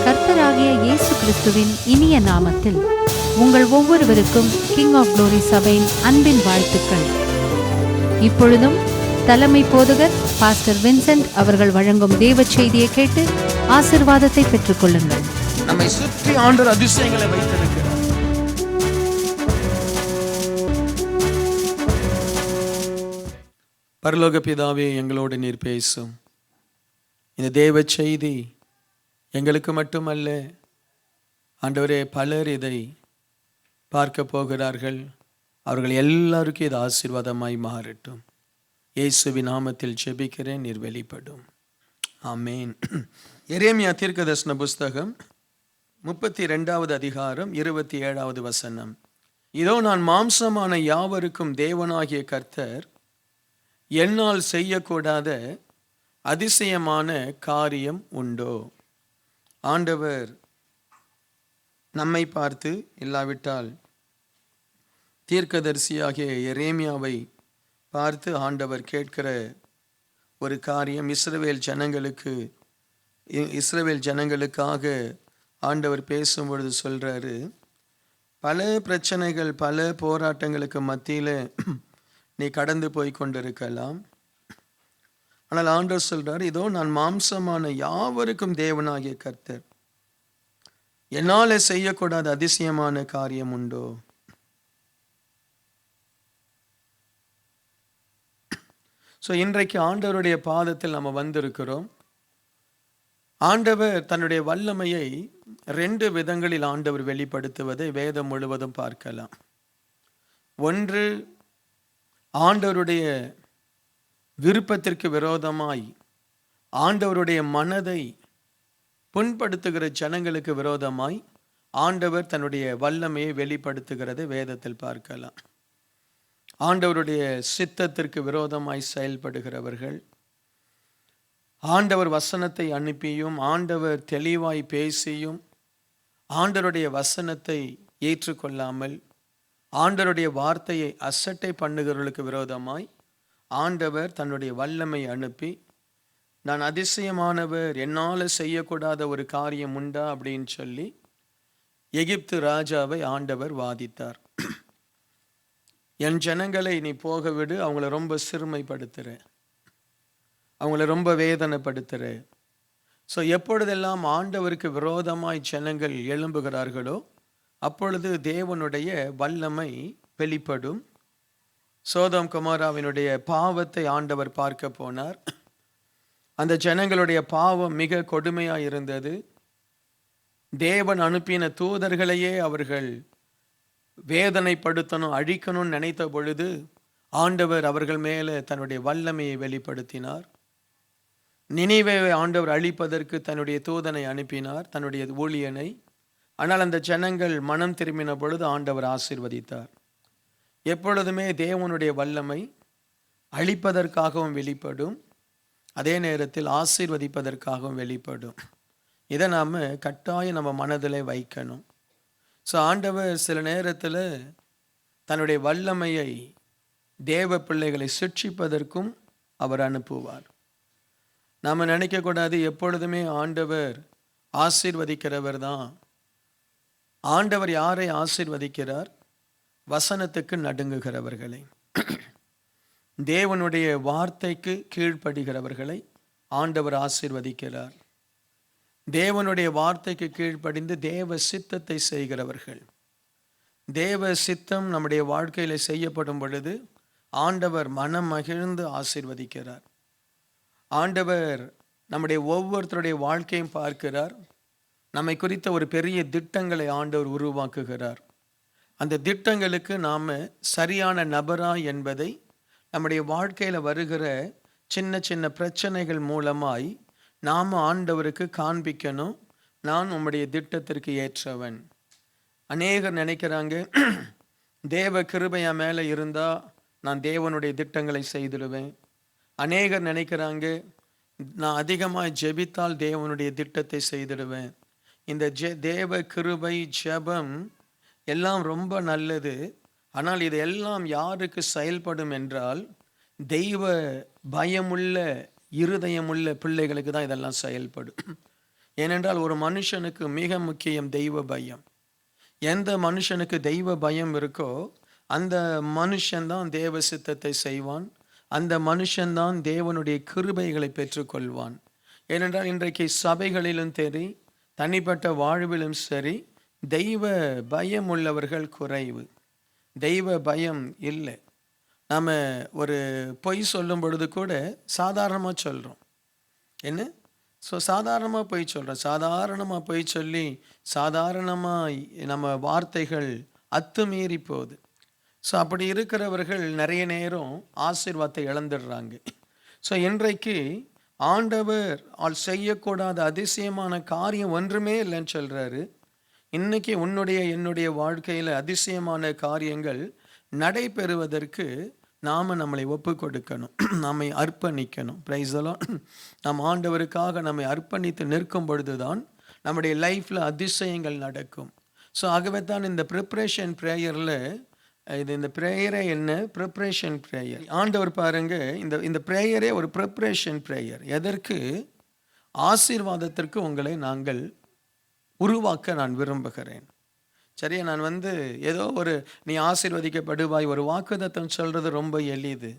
கர்த்தராகிய இயேசு கிறிஸ்துவின் இனிய நாமத்தில் உங்கள் ஒவ்வொருவருக்கும் கிங் ஆஃப் குளோரி சபையின் அன்பின் வாழ்த்துக்கள். இப்பொழுதும் தலைமை போதகர் பாஸ்டர் வின்சென்ட் அவர்கள் வழங்கும் தேவ செய்தியை கேட்டு ஆசீர்வாதத்தை பெற்றுக் கொள்ளுங்கள். நம்மை சுற்றி ஆண்டவர் அதிசயங்களை வைத்திருக்கிறார். பரலோக பிதாவே, எங்களோடு நீர் பேசும். இந்த தேவ செய்தி எங்களுக்கு மட்டுமல்ல ஆண்டவரே, பலர் இதை பார்க்க போகிறார்கள். அவர்கள் எல்லாருக்கும் இது ஆசீர்வாதமாய் மாறட்டும். இயேசுவின் நாமத்தில் ஜெபிக்கிறேன், நீர் வெளிப்படும். ஆமேன். எரேமியா தீர்க்கதரிசன புஸ்தகம் 32வது அதிகாரம் 27வது வசனம். இதோ நான் மாம்சமான யாவருக்கும் தேவனாகிய கர்த்தர் என்னால் செய்யக்கூடாத அதிசயமான காரியம் உண்டோ? ஆண்டவர் நம்மை பார்த்து, இல்லாவிட்டால் தீர்க்கதரிசியாகிய எரேமியாவை பார்த்து ஆண்டவர் கேட்கிற ஒரு காரியம், இஸ்ரவேல் ஜனங்களுக்காக ஆண்டவர் பேசும்பொழுது சொல்றாரு, பல பிரச்சனைகள், பல போராட்டங்களுக்கு மத்தியில் நீ கடந்து போய் கொண்டிருக்கலாம். ஆனால் ஆண்டவர் சொல்றார், இதோ நான் மாம்சமான யாவருக்கும் தேவனாகிய கர்த்தர், என்னால செய்யக்கூடாத அதிசயமான காரியம் உண்டோ? ஸோ இன்றைக்கு ஆண்டவருடைய பாதத்தில் நம்ம வந்திருக்கிறோம். ஆண்டவர் தன்னுடைய வல்லமையை 2 விதங்களில் ஆண்டவர் வெளிப்படுத்துவதை வேதம் முழுவதும் பார்க்கலாம். ஒன்று, ஆண்டவருடைய விருப்பத்திற்கு விரோதமாய், ஆண்டவருடைய மனதை புண்படுத்துகிற ஜனங்களுக்கு விரோதமாய் ஆண்டவர் தன்னுடைய வல்லமையை வெளிப்படுத்துகிறதை வேதத்தில் பார்க்கலாம். ஆண்டவருடைய சித்தத்திற்கு விரோதமாய் செயல்படுகிறவர்கள், ஆண்டவர் வசனத்தை அனுப்பியும் ஆண்டவர் தெளிவாய் பேசியும் ஆண்டவருடைய வசனத்தை ஏற்றுக்கொள்ளாமல் ஆண்டவருடைய வார்த்தையை அசட்டை பண்ணுகிறவர்களுக்கு விரோதமாய் ஆண்டவர் தன்னுடைய வல்லமை அனுப்பி, நான் அதிசயமானவர், என்னால் செய்யக்கூடாத ஒரு காரியம் உண்டா அப்படின்னு சொல்லி எகிப்து ராஜாவை ஆண்டவர் வாதித்தார். என் ஜனங்களை நீ போக விடு, அவங்கள ரொம்ப சிறுமைப்படுத்துற, அவங்கள ரொம்ப வேதனைப்படுத்துற. ஸோ எப்பொழுதெல்லாம் ஆண்டவருக்கு விரோதமாய் ஜனங்கள் எழும்புகிறார்களோ அப்பொழுது தேவனுடைய வல்லமை வெளிப்படும். சோதோம் கொமோராவினுடைய பாவத்தை ஆண்டவர் பார்க்க போனார். அந்த ஜனங்களுடைய பாவம் மிக கொடுமையாக இருந்தது. தேவன் அனுப்பின தூதர்களையே அவர்கள் வேதனைப்படுத்தணும், அழிக்கணும்னு நினைத்த பொழுது ஆண்டவர் அவர்கள் மேலே தன்னுடைய வல்லமையை வெளிப்படுத்தினார். நினிவேவை ஆண்டவர் அழிப்பதற்கு தன்னுடைய தூதனை அனுப்பினார், தன்னுடைய ஊழியனை. ஆனால் அந்த ஜனங்கள் மனம் திரும்பின பொழுது ஆண்டவர் ஆசீர்வதித்தார். எப்பொழுதுமே தேவனுடைய வல்லமை அழிப்பதற்காகவும் வெளிப்படும், அதே நேரத்தில் ஆசீர்வதிப்பதற்காகவும் வெளிப்படும். இதை நாம் கட்டாயம் நம்ம மனதில் வைக்கணும். ஸோ ஆண்டவர் சில நேரத்தில் தன்னுடைய வல்லமையை தேவ பிள்ளைகளை சிட்சிப்பதற்கும் அவர் அனுப்புவார். நாம் நினைக்கக்கூடாது எப்பொழுதுமே ஆண்டவர் ஆசீர்வதிக்கிறவர் தான். ஆண்டவர் யாரை ஆசீர்வதிக்கிறார்? வசனத்துக்கு நடுங்குகிறவர்களை, தேவனுடைய வார்த்தைக்கு கீழ்ப்படுகிறவர்களை ஆண்டவர் ஆசீர்வதிக்கிறார். தேவனுடைய வார்த்தைக்கு கீழ்ப்படிந்து தேவ சித்தத்தை செய்கிறவர்கள், தேவ சித்தம் நம்முடைய வாழ்க்கையில் செய்யப்படும் பொழுது ஆண்டவர் மனம் மகிழ்ந்து ஆசீர்வதிக்கிறார். ஆண்டவர் நம்முடைய ஒவ்வொருத்தருடைய வாழ்க்கையும் பார்க்கிறார். நம்மை குறித்த ஒரு பெரிய திட்டங்களை ஆண்டவர் உருவாக்குகிறார். அந்த திட்டங்களுக்கு நாம் சரியான நபரா என்பதை நம்முடைய வாழ்க்கையில் வருகிற சின்ன சின்ன பிரச்சனைகள் மூலமாய் நாம் ஆண்டவருக்கு காண்பிக்கணும், நான் உம்முடைய திட்டத்திற்கு ஏற்றவன். அநேகர் நினைக்கிறாங்க, தேவ கிருபை என் மேலே இருந்தால் நான் தேவனுடைய திட்டங்களை செய்திடுவேன். அநேகர் நினைக்கிறாங்க, நான் அதிகமாக ஜெபித்தால் தேவனுடைய திட்டத்தை செய்திடுவேன். இந்த தேவ கிருபை, ஜெபம் எல்லாம் ரொம்ப நல்லது. ஆனால் இது எல்லாம் யாருக்கு செயல்படும் என்றால், தெய்வ பயமுள்ள இருதயமுள்ள பிள்ளைகளுக்கு தான் இதெல்லாம் செயல்படும். ஏனென்றால் ஒரு மனுஷனுக்கு மிக முக்கியம் தெய்வ பயம். எந்த மனுஷனுக்கு தெய்வ பயம் இருக்கோ அந்த மனுஷன்தான் தேவ சித்தத்தை செய்வான். அந்த மனுஷன்தான் தேவனுடைய கிருபைகளை பெற்றுக்கொள்வான். ஏனென்றால் இன்றைக்கு சபைகளிலும் சரி, தனிப்பட்ட வாழ்விலும் சரி, தெய்வ பயம் உள்ளவர்கள் குறைவு. தெய்வ பயம் இல்லை. நாம் ஒரு பொய் சொல்லும் பொழுது கூட சாதாரணமாக சொல்கிறோம். என்ன? சாதாரணமாக பொய் சொல்கிறோம். சாதாரணமாக பொய் சொல்லி சாதாரணமாக நம்ம வார்த்தைகள் அத்துமீறி போகுது. அப்படி இருக்கிறவர்கள் நிறைய நேரம் ஆசீர்வாதத்தை இழந்துடுறாங்க. இன்றைக்கு ஆண்டவர் செய்யக்கூடாத அதிசயமான காரியம் ஒன்றுமே இல்லைன்னு சொல்கிறாரு. இன்னைக்கு என்னுடைய வாழ்க்கையில் அதிசயமான காரியங்கள் நடைபெறுவதற்கு நாம் நம்மளை ஒப்பு கொடுக்கணும், நம்மை அர்ப்பணிக்கணும். Price the Lord. நாம் ஆண்டவருக்காக நம்மை அர்ப்பணித்து நிற்கும் பொழுதுதான் நம்முடைய லைஃப்பில் அதிசயங்கள் நடக்கும். ஆகவே தான் இந்த ப்ரிப்ரேஷன் ப்ரேயரில் இந்த ப்ரேயரே என்ன? Preparation prayer. ஆண்டவர் பாருங்க, இந்த ப்ரேயரே ஒரு ப்ரிப்ரேஷன் ப்ரேயர். எதற்கு? ஆசீர்வாதத்திற்கு உங்களை நாங்கள் உருவாக்க நான் விரும்புகிறேன். சரியா? நான் ஏதோ நீ ஆசீர்வதிக்கப்படுவாய் ஒரு வாக்குத்தத்தம் சொல்கிறது ரொம்ப எளிது,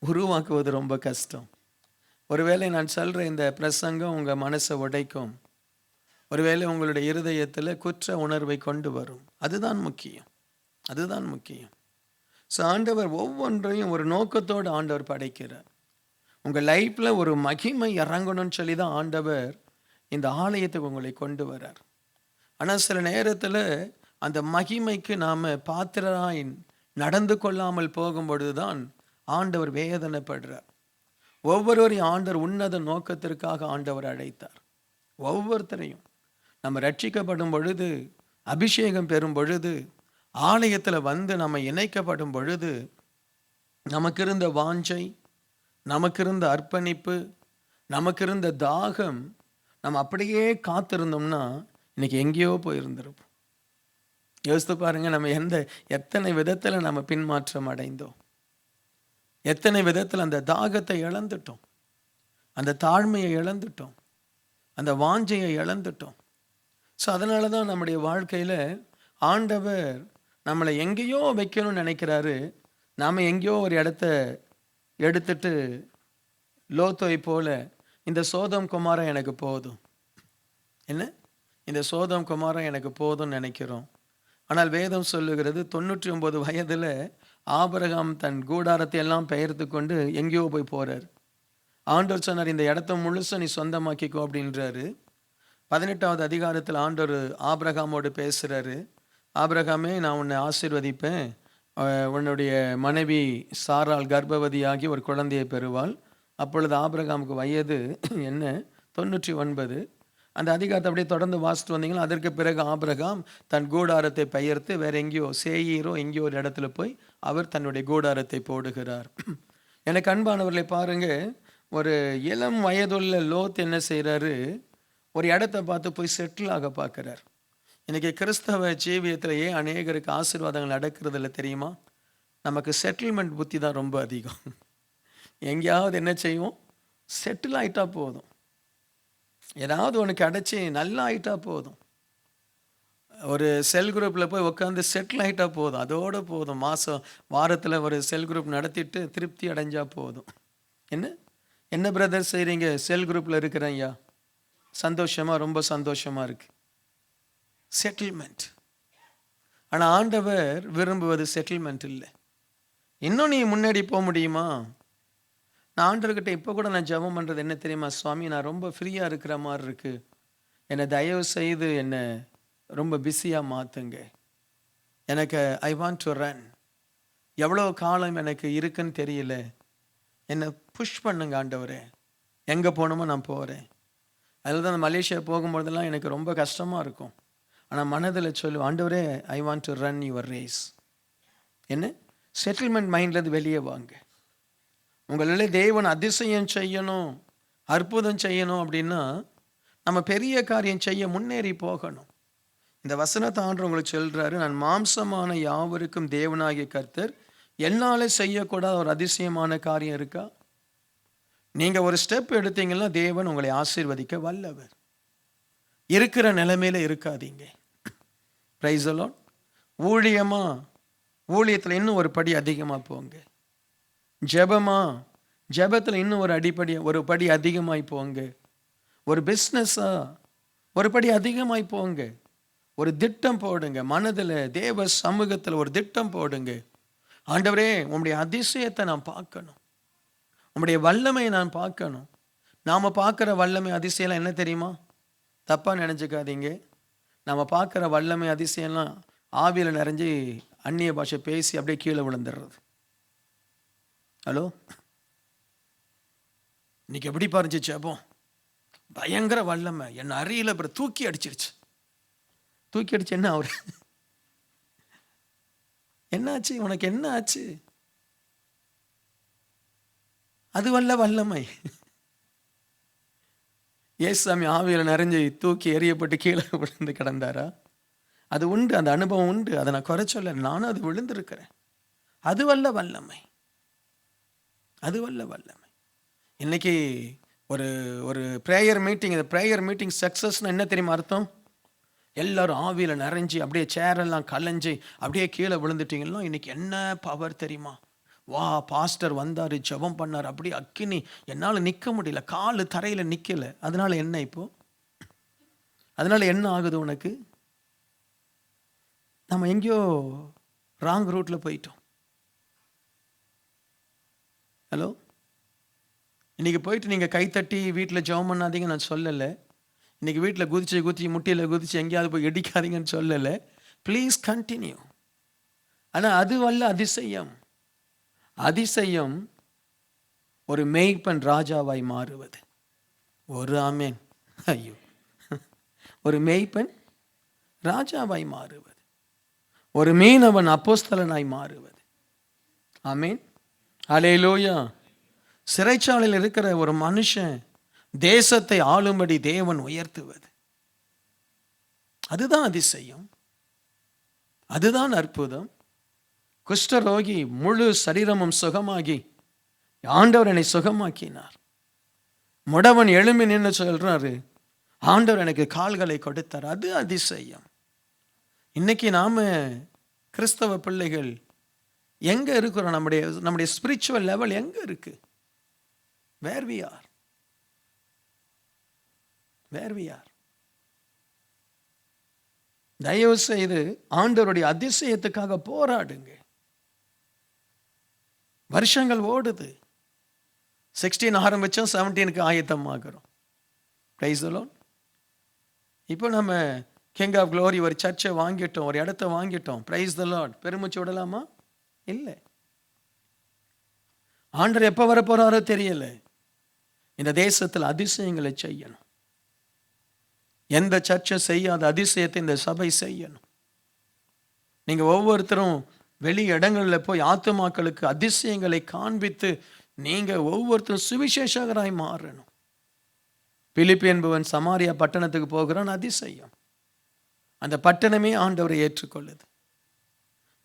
உருவாக்குவது ரொம்ப கஷ்டம். ஒருவேளை நான் சொல்கிற இந்த பிரசங்கம் உங்கள் மனசை உடைக்கும், ஒருவேளை உங்களுடைய இருதயத்தில் குற்ற உணர்வை கொண்டு வரும். அதுதான் முக்கியம். ஆண்டவர் ஒவ்வொன்றையும் ஒரு நோக்கத்தோடு ஆண்டவர் படைக்கிறார். உங்கள் லைஃப்பில் ஒரு மகிமை இறங்கணும்னு சொல்லி தான் ஆண்டவர் இந்த ஆலயத்துக்கு உங்களை கொண்டு வரார். ஆனால் சில நேரத்தில் அந்த மகிமைக்கு நாம் பாத்திரராய் நடந்து கொள்ளாமல் போகும்பொழுது தான் ஆண்டவர் வேதனைப்படுறார். ஒவ்வொருவரையும் ஆண்டவர் உன்னத நோக்கத்திற்காக ஆண்டவர் அழைத்தார். ஒவ்வொருத்தரையும் நம்ம ரட்சிக்கப்படும் பொழுது, அபிஷேகம் பெறும் பொழுது, ஆலயத்தில் நம்ம இணைக்கப்படும் பொழுது நமக்கு இருந்த வாஞ்சை, நமக்கு இருந்த அர்ப்பணிப்பு, நமக்கு இருந்த தாகம், நம்ம அப்படியே காத்திருந்தோம்னா இன்னைக்கு எங்கேயோ போயிருந்திருப்போம். யோசித்து பாருங்க, நம்ம எத்தனை விதத்தில் நம்ம பின்மாற்றம் அடைந்தோம், எத்தனை விதத்தில் அந்த தாகத்தை இழந்துட்டோம், அந்த தாழ்மையை இழந்துட்டோம், அந்த வாஞ்சையை இழந்துட்டோம். அதனால தான் நம்முடைய வாழ்க்கையில் ஆண்டவர் நம்மளை எங்கேயோ வைக்கணும்னு நினைக்கிறாரு. நாம் எங்கேயோ ஒரு இடத்த எடுத்துட்டு லோத்தோய் போல இந்த சோதம் குமாரம் எனக்கு போதும், என்ன இந்த சோதம் குமாரம் எனக்கு போதும்னு நினைக்கிறோம். ஆனால் வேதம் சொல்லுகிறது 99 வயதில் ஆபிரகாம் தன் கூடாரத்தை எல்லாம் பெயர்த்து கொண்டு எங்கேயோ போய் போகிறார். ஆண்டவர் சொன்னார், இந்த இடத்த முழுச நீ சொந்தமாக்கிக்கோ அப்படின்றாரு. 18வது அதிகாரத்தில் ஆண்டவர் ஆபிரகாமோடு பேசுகிறாரு. ஆபிரகாமே, நான் உன்னை ஆசீர்வதிப்பேன், உன்னுடைய மனைவி சாராள் கர்ப்பவதியாகி ஒரு குழந்தையை பெறுவாள். அப்பொழுது ஆபிரகாமுக்கு வயது என்ன? 99. அந்த அதிகாரத்தை அப்படியே தொடர்ந்து வாசித்து வந்தீங்கன்னா, அதற்கு பிறகு ஆபிரகாம் தன் கூடாரத்தை பெயர்த்து வேற எங்கேயோ சேயீரோ எங்கேயோ ஒரு இடத்துல போய் அவர் தன்னுடைய கூடாரத்தை போடுகிறார். எனக்கு அன்பானவர்களை பாருங்க, ஒரு இளம் வயதுள்ள லோத் என்ன செய்கிறாரு? ஒரு இடத்த பார்த்து போய் செட்டில் ஆக பார்க்குறார். இன்றைக்கி கிறிஸ்தவ ஜீவியத்தில் ஏன் அநேகருக்கு ஆசீர்வாதங்கள் நடக்கிறது இல்லை தெரியுமா? நமக்கு செட்டில்மெண்ட் புத்தி தான் ரொம்ப அதிகம். எங்கேயாவது என்ன செய்வோம்? செட்டில் ஆகிட்டா போதும், ஏதாவது ஒன்று கிடச்சி நல்லா ஆகிட்டா போதும், ஒரு செல் குரூப்பில் போய் உட்காந்து செட்டில் ஆகிட்டா போதும், அதோடு போதும். வாரத்தில் ஒரு செல் குரூப் நடத்திட்டு திருப்தி அடைஞ்சால் போதும். என்ன பிரதர் செய்கிறீங்க? செல் குரூப்பில் இருக்கிறேன் ஐயா, சந்தோஷமாக, ரொம்ப சந்தோஷமாக இருக்கு. செட்டில்மெண்ட். ஆனால் ஆண்டவர் விரும்புவது செட்டில்மெண்ட் இல்லை. இன்னும் நீ முன்னாடி போக முடியுமா? நான் ஆண்டவர்கிட்ட இப்போ கூட நான் ஜெபம் பண்ணுறது என்ன தெரியுமா? சுவாமி, நான் ரொம்ப ஃப்ரீயாக இருக்கிற மாதிரி இருக்குது, என்னை தயவு செய்து என்னை ரொம்ப பிஸியாக மாற்றுங்க. எனக்கு ஐ வாண்ட் டு ரன், எவ்வளோ காலம் எனக்கு இருக்குன்னு தெரியல, என்னை புஷ் பண்ணுங்க ஆண்டவரே, எங்கே போகணுமோ நான் போகிறேன். அதில் தான் மலேசியா போகும்போதெல்லாம் எனக்கு ரொம்ப கஷ்டமாக இருக்கும். ஆனால் மனதில் சொல்லுவேன், ஆண்டவரே I want to run your race. என்ன? செட்டில்மெண்ட் மைண்ட்லேருந்து வெளியே வாங்க. உங்களிலே தேவன் அதிசயம் செய்யணும், அற்புதம் செய்யணும் அப்படின்னா நம்ம பெரிய காரியம் செய்ய முன்னேறி போகணும். இந்த வசனத்தை ஆண்டவர் உங்களுக்கு சொல்கிறாரு, நான் மாம்சமான யாவருக்கும் தேவனாகிய கர்த்தர் என்னாலே செய்யக்கூடாத ஒரு அதிசயமான காரியம் இருக்கா? நீங்கள் ஒரு ஸ்டெப் எடுத்தீங்கன்னா தேவன் உங்களை ஆசீர்வதிக்க வல்லவர். இருக்கிற நிலைமையில இருக்காதீங்க. Price the Lord. ஊழியத்தில் இன்னும் ஒரு படி அதிகமாக போங்க. ஜெபத்தில் இன்னும் ஒரு படி அதிகமாய் போங்க. ஒரு பிஸ்னஸாக ஒரு படி அதிகமாய் போங்க. ஒரு திட்டம் போடுங்க. மனதில் தேவ சமூகத்தில் ஒரு திட்டம் போடுங்க. ஆண்டவரே, உம்முடைய அதிசயத்தை நான் பார்க்கணும், உம்முடைய வல்லமையை நான் பார்க்கணும். நாம் பார்க்குற வல்லமை அதிசயம்லாம் என்ன தெரியுமா? தப்பாக நினச்சிக்காதீங்க. நாம் பார்க்குற வல்லமை அதிசயம்லாம் ஆவியில் நிறைஞ்சி அந்நிய பாஷை பேசி அப்படியே கீழே விழுந்துடுறது. ஹலோ, இன்னைக்கு எப்படி பாருந்துச்சு? அப்போ பயங்கர வல்லமை என்ன அறியல, அப்புறம் தூக்கி அடிச்சிருச்சு. தூக்கி அடிச்சு என்ன அவரு என்னாச்சு? உனக்கு என்ன ஆச்சு? அது வல்லமை. ஏசாமி ஆவியில் நிறைஞ்சு தூக்கி எறியப்பட்டு கீழே விழுந்து கிடந்தாரா? அது உண்டு, அந்த அனுபவம் உண்டு. அதை நான் குறை சொல்ல, நானும் அது விழுந்திருக்கிறேன். அது வல்லமை. இன்னைக்கு ஒரு ப்ரேயர் மீட்டிங். இந்த ப்ரேயர் மீட்டிங் சக்ஸஸ்னா என்ன தெரியுமா அர்த்தம்? எல்லாரும் ஆவியில் நிறைஞ்சி அப்படியே சேரெல்லாம் கலைஞ்சி அப்படியே கீழே விழுந்துட்டீங்கன்னா இன்னைக்கு என்ன பவர் தெரியுமா? வா, பாஸ்டர் வந்தார், ஜெபம் பண்ணார், அப்படியே அக்கினி, என்னால் நிற்க முடியல, காலு தரையில் நிற்கலை. அதனால என்ன? இப்போ அதனால என்ன ஆகுது உனக்கு? நம்ம எங்கேயோ ராங் ரூட்டில் போயிட்டோம். ஹலோ, இன்னைக்கு போயிட்டு நீங்கள் கைத்தட்டி வீட்டில் ஜெபம் பண்ணாதீங்க நான் சொல்லலை. இன்னைக்கு வீட்டில் குதிச்சு முட்டியில் குதிச்சு எங்கேயாவது போய் இடிக்காதீங்கன்னு சொல்லலை. Please continue. ஆனால் அது வல்ல அதிசயம் ஒரு மேய்ப்பன் ராஜாவாய் மாறுவது. ஒரு ஆமேன். ஐயோ, ஒரு மேய்ப்பன் ராஜாவாய் மாறுவது, ஒரு மீனவன் அப்போஸ்தலனாய் மாறுவது. ஆமேன். அல்லேலூயா. சிறைச்சாலையில் இருக்கிற ஒரு மனுஷன் தேசத்தை ஆளும்படி தேவன் உயர்த்துவது, அதுதான் அதிசயம், அதுதான் அற்புதம். குஷ்டரோகி முழு சரீரமும் சுகமாகி ஆண்டவர் என்னை சுகமாக்கினார். முடவன் எழும்பி நின்று சொல்றாரு, ஆண்டவர் எனக்கு கால்களை கொடுத்தார். அது அதிசயம். இன்னைக்கு நாம கிறிஸ்தவ பிள்ளைகள் எங்க இருக்கிறோம்? நம்முடைய ஸ்பிரிச்சுவல் லெவல் எங்க இருக்கு? Where we are. தயவு செய்து ஆண்டவருடைய அதிசயத்துக்காக போராடுங்க. வருஷங்கள் ஓடுது. 16 ஆரம்பிச்சோம், 17க்கு ஆயத்தம் ஆகிறோம். Price the Lord. இப்போ நம்ம கிங் ஆஃப் க்ளோரி ஒரு சர்ச்சை வாங்கிட்டோம், ஒரு இடத்த வாங்கிட்டோம். Price the Lord. பெருமிச்சு விடலாமா? இல்லை. ஆண்டவர் எப்போ வர போறாரோ தெரியல. இந்த தேசத்தில் அதிசயங்களை செய்யணும். எந்த சர்ச்சை செய்யாத அதிசயத்தை இந்த சபை செய்யணும். நீங்க ஒவ்வொருத்தரும் வெளி இடங்களில் போய் ஆத்துமாக்களுக்கு அதிசயங்களை காண்பித்து நீங்க ஒவ்வொருத்தரும் சுவிசேஷகராய் மாறணும். பிலிப்பு என்பவன் சமாரியா பட்டணத்துக்கு போகிறான், அதிசயம். அந்த பட்டணமே ஆண்டவரை ஏற்றுக்கொள்ளுது.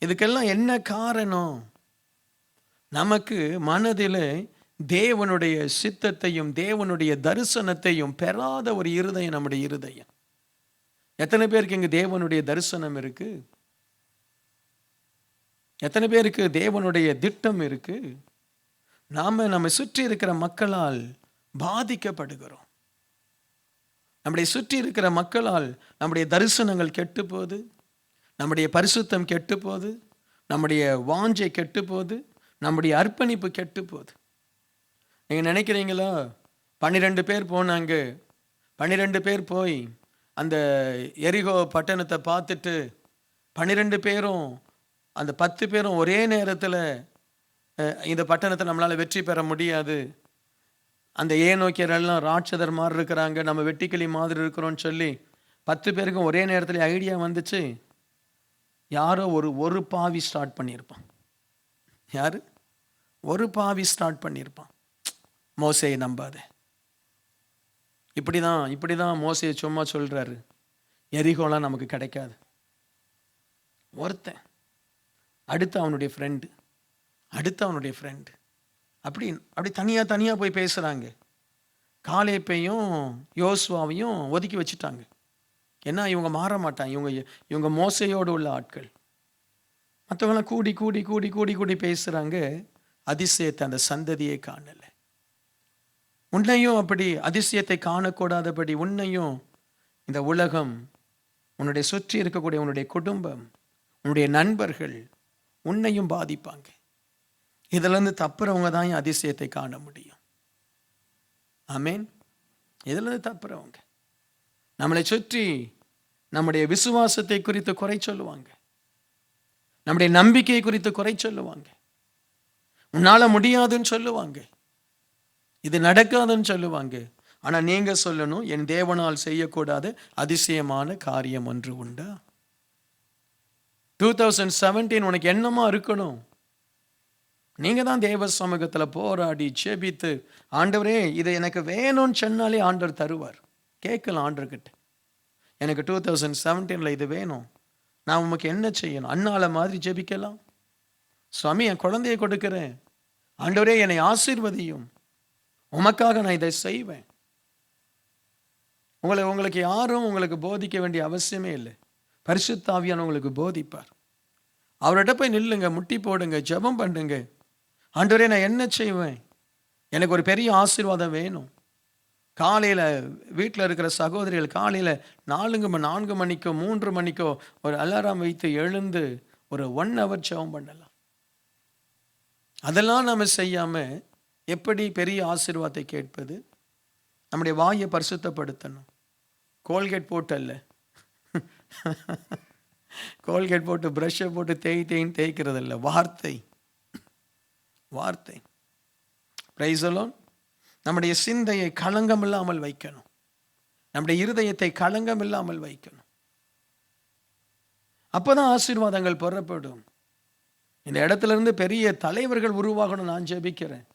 இதுக்கெல்லாம் என்ன காரணம்? நமக்கு மனதில் தேவனுடைய சித்தத்தையும் தேவனுடைய தரிசனத்தையும் பெறாத ஒரு இருதயம் நம்முடைய இருதயம். எத்தனை பேருக்கு இங்கு தேவனுடைய தரிசனம் இருக்கு? எத்தனை பேருக்கு தேவனுடைய திட்டம் இருக்கு? நம்ம சுற்றி இருக்கிற மக்களால் பாதிக்கப்படுகிறோம். நம்முடைய சுற்றி இருக்கிற மக்களால் நம்முடைய தரிசனங்கள் கெட்டு போகுது, நம்முடைய பரிசுத்தம் கெட்டு போகுது, நம்முடைய வாஞ்சை கெட்டு போகுது, நம்முடைய அர்ப்பணிப்பு கெட்டு போகுது. நீங்கள் நினைக்கிறீங்களா? 12 பேர் போனாங்க. 12 பேர் போய் அந்த எரிகோ பட்டணத்தை பார்த்துட்டு 12 பேரும் அந்த 10 பேரும் ஒரே நேரத்தில் இந்த பட்டணத்தை நம்மளால் வெற்றி பெற முடியாது, அந்த ஏனோக்கியரெல்லாம் ராட்சதர் மாதிரி இருக்கிறாங்க, நம்ம வெட்டிக்கிளி மாதிரி இருக்கிறோன்னு சொல்லி 10 பேருக்கும் ஒரே நேரத்தில் ஐடியா வந்துச்சு. யாரோ ஒரு பாவி ஸ்டார்ட் பண்ணியிருப்பான். யாரு? ஒரு பாவி ஸ்டார்ட் பண்ணியிருப்பான். மோசேயை நம்பாத. இப்படிதான் மோசேயை சும்மா சொல்றாரு, எரிகோலாம் நமக்கு கிடைக்காது. ஒருத்தன், அடுத்து அவனுடைய ஃப்ரெண்டு, அப்படி அப்படி தனியாக போய் பேசுகிறாங்க. காலேப்பையும் யோசுவாவையும் ஒதுக்கி வச்சுட்டாங்க. ஏன்னா இவங்க மாற மாட்டாங்க, இவங்க மோசையோடு உள்ள ஆட்கள். மற்றவங்களாம் கூடி கூடி கூடி கூடி கூடி பேசுகிறாங்க. அதிசயத்தை அந்த சந்ததியை காணலை. உன்னையும் அப்படி அதிசயத்தை காணக்கூடாதபடி உன்னையும் இந்த உலகம், உன்னுடைய சுற்றி இருக்கக்கூடிய உன்னுடைய குடும்பம், உன்னுடைய நண்பர்கள் உன்னையும் பாதிப்பாங்க. இதிலிருந்து தப்புறவங்க தான் அதிசயத்தை காண முடியும். ஆமேன். இதிலிருந்து தப்புறவங்க நம்மளை சுற்றி நம்முடைய விசுவாசத்தை குறித்து குறை சொல்லுவாங்க, நம்முடைய நம்பிக்கை குறித்து குறை சொல்லுவாங்க, உன்னால முடியாதுன்னு சொல்லுவாங்க, இது நடக்காதுன்னு சொல்லுவாங்க. ஆனா நீங்க சொல்லணும், என் தேவனால் செய்யக்கூடாத அதிசயமான காரியம் ஒன்று உண்டா? 2017 உனக்கு என்னமா இருக்கணும்? நீங்க தான் தேவ சமூகத்துல போராடி செபித்து, ஆண்டவரே இது எனக்கு வேணும்னு சொன்னாலே ஆண்டவர் தருவார். கேட்கலாம் ஆண்டவர்கிட்ட, எனக்கு 2017 இது வேணும், நான் உமக்கு என்ன செய்யணும்? அண்ணால மாதிரி ஜெபிக்கலாம். சுவாமி என் குழந்தையை கொடுக்கிறேன், ஆண்டவரே என்னை ஆசீர்வதியும், உமக்காக நான் இதை செய்வேன். உங்களுக்கு யாரும் உங்களுக்கு போதிக்க வேண்டிய அவசியமே இல்லை. பரிசுத்த ஆவியானவர் உங்களுக்கு போதிப்பார். அவர்கிட்ட போய் நில்லுங்க, முட்டி போடுங்க, ஜெபம் பண்ணுங்க. ஆண்டவரே நான் என்ன செய்வேன்? எனக்கு ஒரு பெரிய ஆசீர்வாதம் வேணும். காலையில் வீட்டில் இருக்கிற சகோதரிகள் காலையில் 4 மணிக்கோ 3 மணிக்கோ ஒரு அலாரம் வைத்து எழுந்து ஒரு 1 hour ஜெபம் பண்ணலாம். அதெல்லாம் நம்ம செய்யாமல் எப்படி பெரிய ஆசீர்வாதத்தை கேட்பது? நம்முடைய வாயை பரிசுத்தப்படுத்தணும். கோல்கேட் போட்டு அல்ல, கோல்கேட் போட்டு ப்ரஷ்ஷை போட்டு தேய்ன்னு தேய்க்கிறது இல்லை, வார்த்தை. Price the Lord. நம்முடைய சிந்தையை களங்கம் இல்லாமல் வைக்கணும், நம்முடைய இருதயத்தை களங்கம் இல்லாமல் வைக்கணும். அப்போதான் ஆசீர்வாதங்கள் புறப்படும். இந்த இடத்துல இருந்து பெரிய தலைவர்கள் உருவாகணும் நான் ஜெபிக்கிறேன்.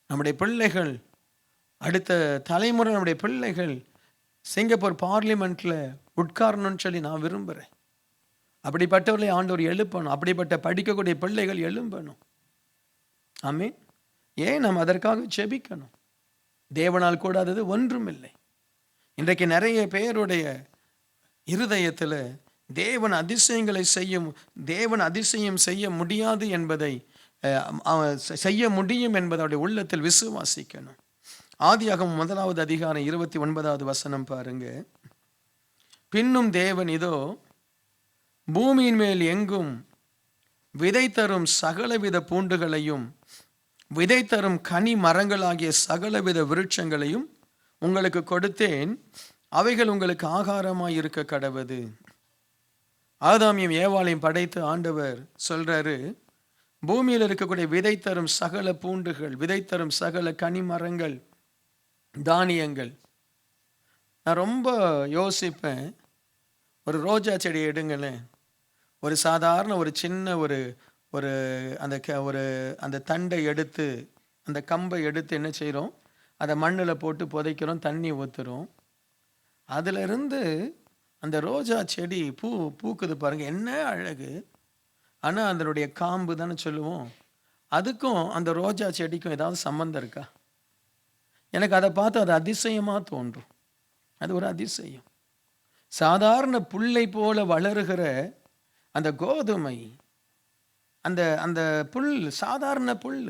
நம்முடைய பிள்ளைகள், அடுத்த தலைமுறை நம்முடைய பிள்ளைகள் சிங்கப்பூர் பார்லிமெண்ட்ல உட்காரணும்னு சொல்லி நான் விரும்புகிறேன். அப்படிப்பட்டவர்களை ஆண்டவர் எழுப்பணும், அப்படிப்பட்ட படிக்கக்கூடிய பிள்ளைகள் எழும்பணும். ஆமென். ஏன் நாம் அதற்காக ஜெபிக்கணும்? தேவனால் கூடாதது ஒன்றும் இல்லை. இன்றைக்கு நிறைய பேருடைய இருதயத்தில் தேவன் அதிசயம் செய்ய முடியாது என்பதை செய்ய முடியும் என்பதை உள்ளத்தில் விசுவாசிக்கணும். ஆதியாகமம் 1வது அதிகாரம் 29வது வசனம் பாருங்க. பின்னும் தேவன் இதோ பூமியின் மேல் எங்கும் விதை தரும் சகலவித பூண்டுகளையும் விதை தரும் கனி மரங்களாகிய சகலவித விருட்சங்களையும் உங்களுக்கு கொடுத்தேன், அவைகள் உங்களுக்கு ஆகாரமாய் இருக்க கடவது. ஆதாமியும் ஏவாளையும் படைத்து ஆண்டவர் சொல்றாரு, பூமியில் இருக்கக்கூடிய விதை தரும் சகல பூண்டுகள், விதை தரும் சகல கனி மரங்கள், தானியங்கள். நான் ரொம்ப யோசிப்பேன், ஒரு ரோஜா செடி எடுங்களேன், ஒரு சாதாரண ஒரு சின்ன ஒரு அந்த தண்டை எடுத்து, அந்த கம்பை எடுத்து என்ன செய்கிறோம், அதை மண்ணில் போட்டு புதைக்கிறோம், தண்ணி ஊற்றுறோம். அதிலிருந்து அந்த ரோஜா செடி பூக்குது பாருங்க, என்ன அழகு. ஆனால் அதனுடைய காம்பு தானே சொல்லுவோம், அதுக்கும் அந்த ரோஜா செடிக்கும் ஏதாவது சம்மந்தம் இருக்கா? எனக்கு அதை பார்த்து அது அதிசயமாக தோன்றும். அது ஒரு அதிசயம். சாதாரண புல்லை போல வளருகிற அந்த கோதுமை, அந்த புல் சாதாரண புல்,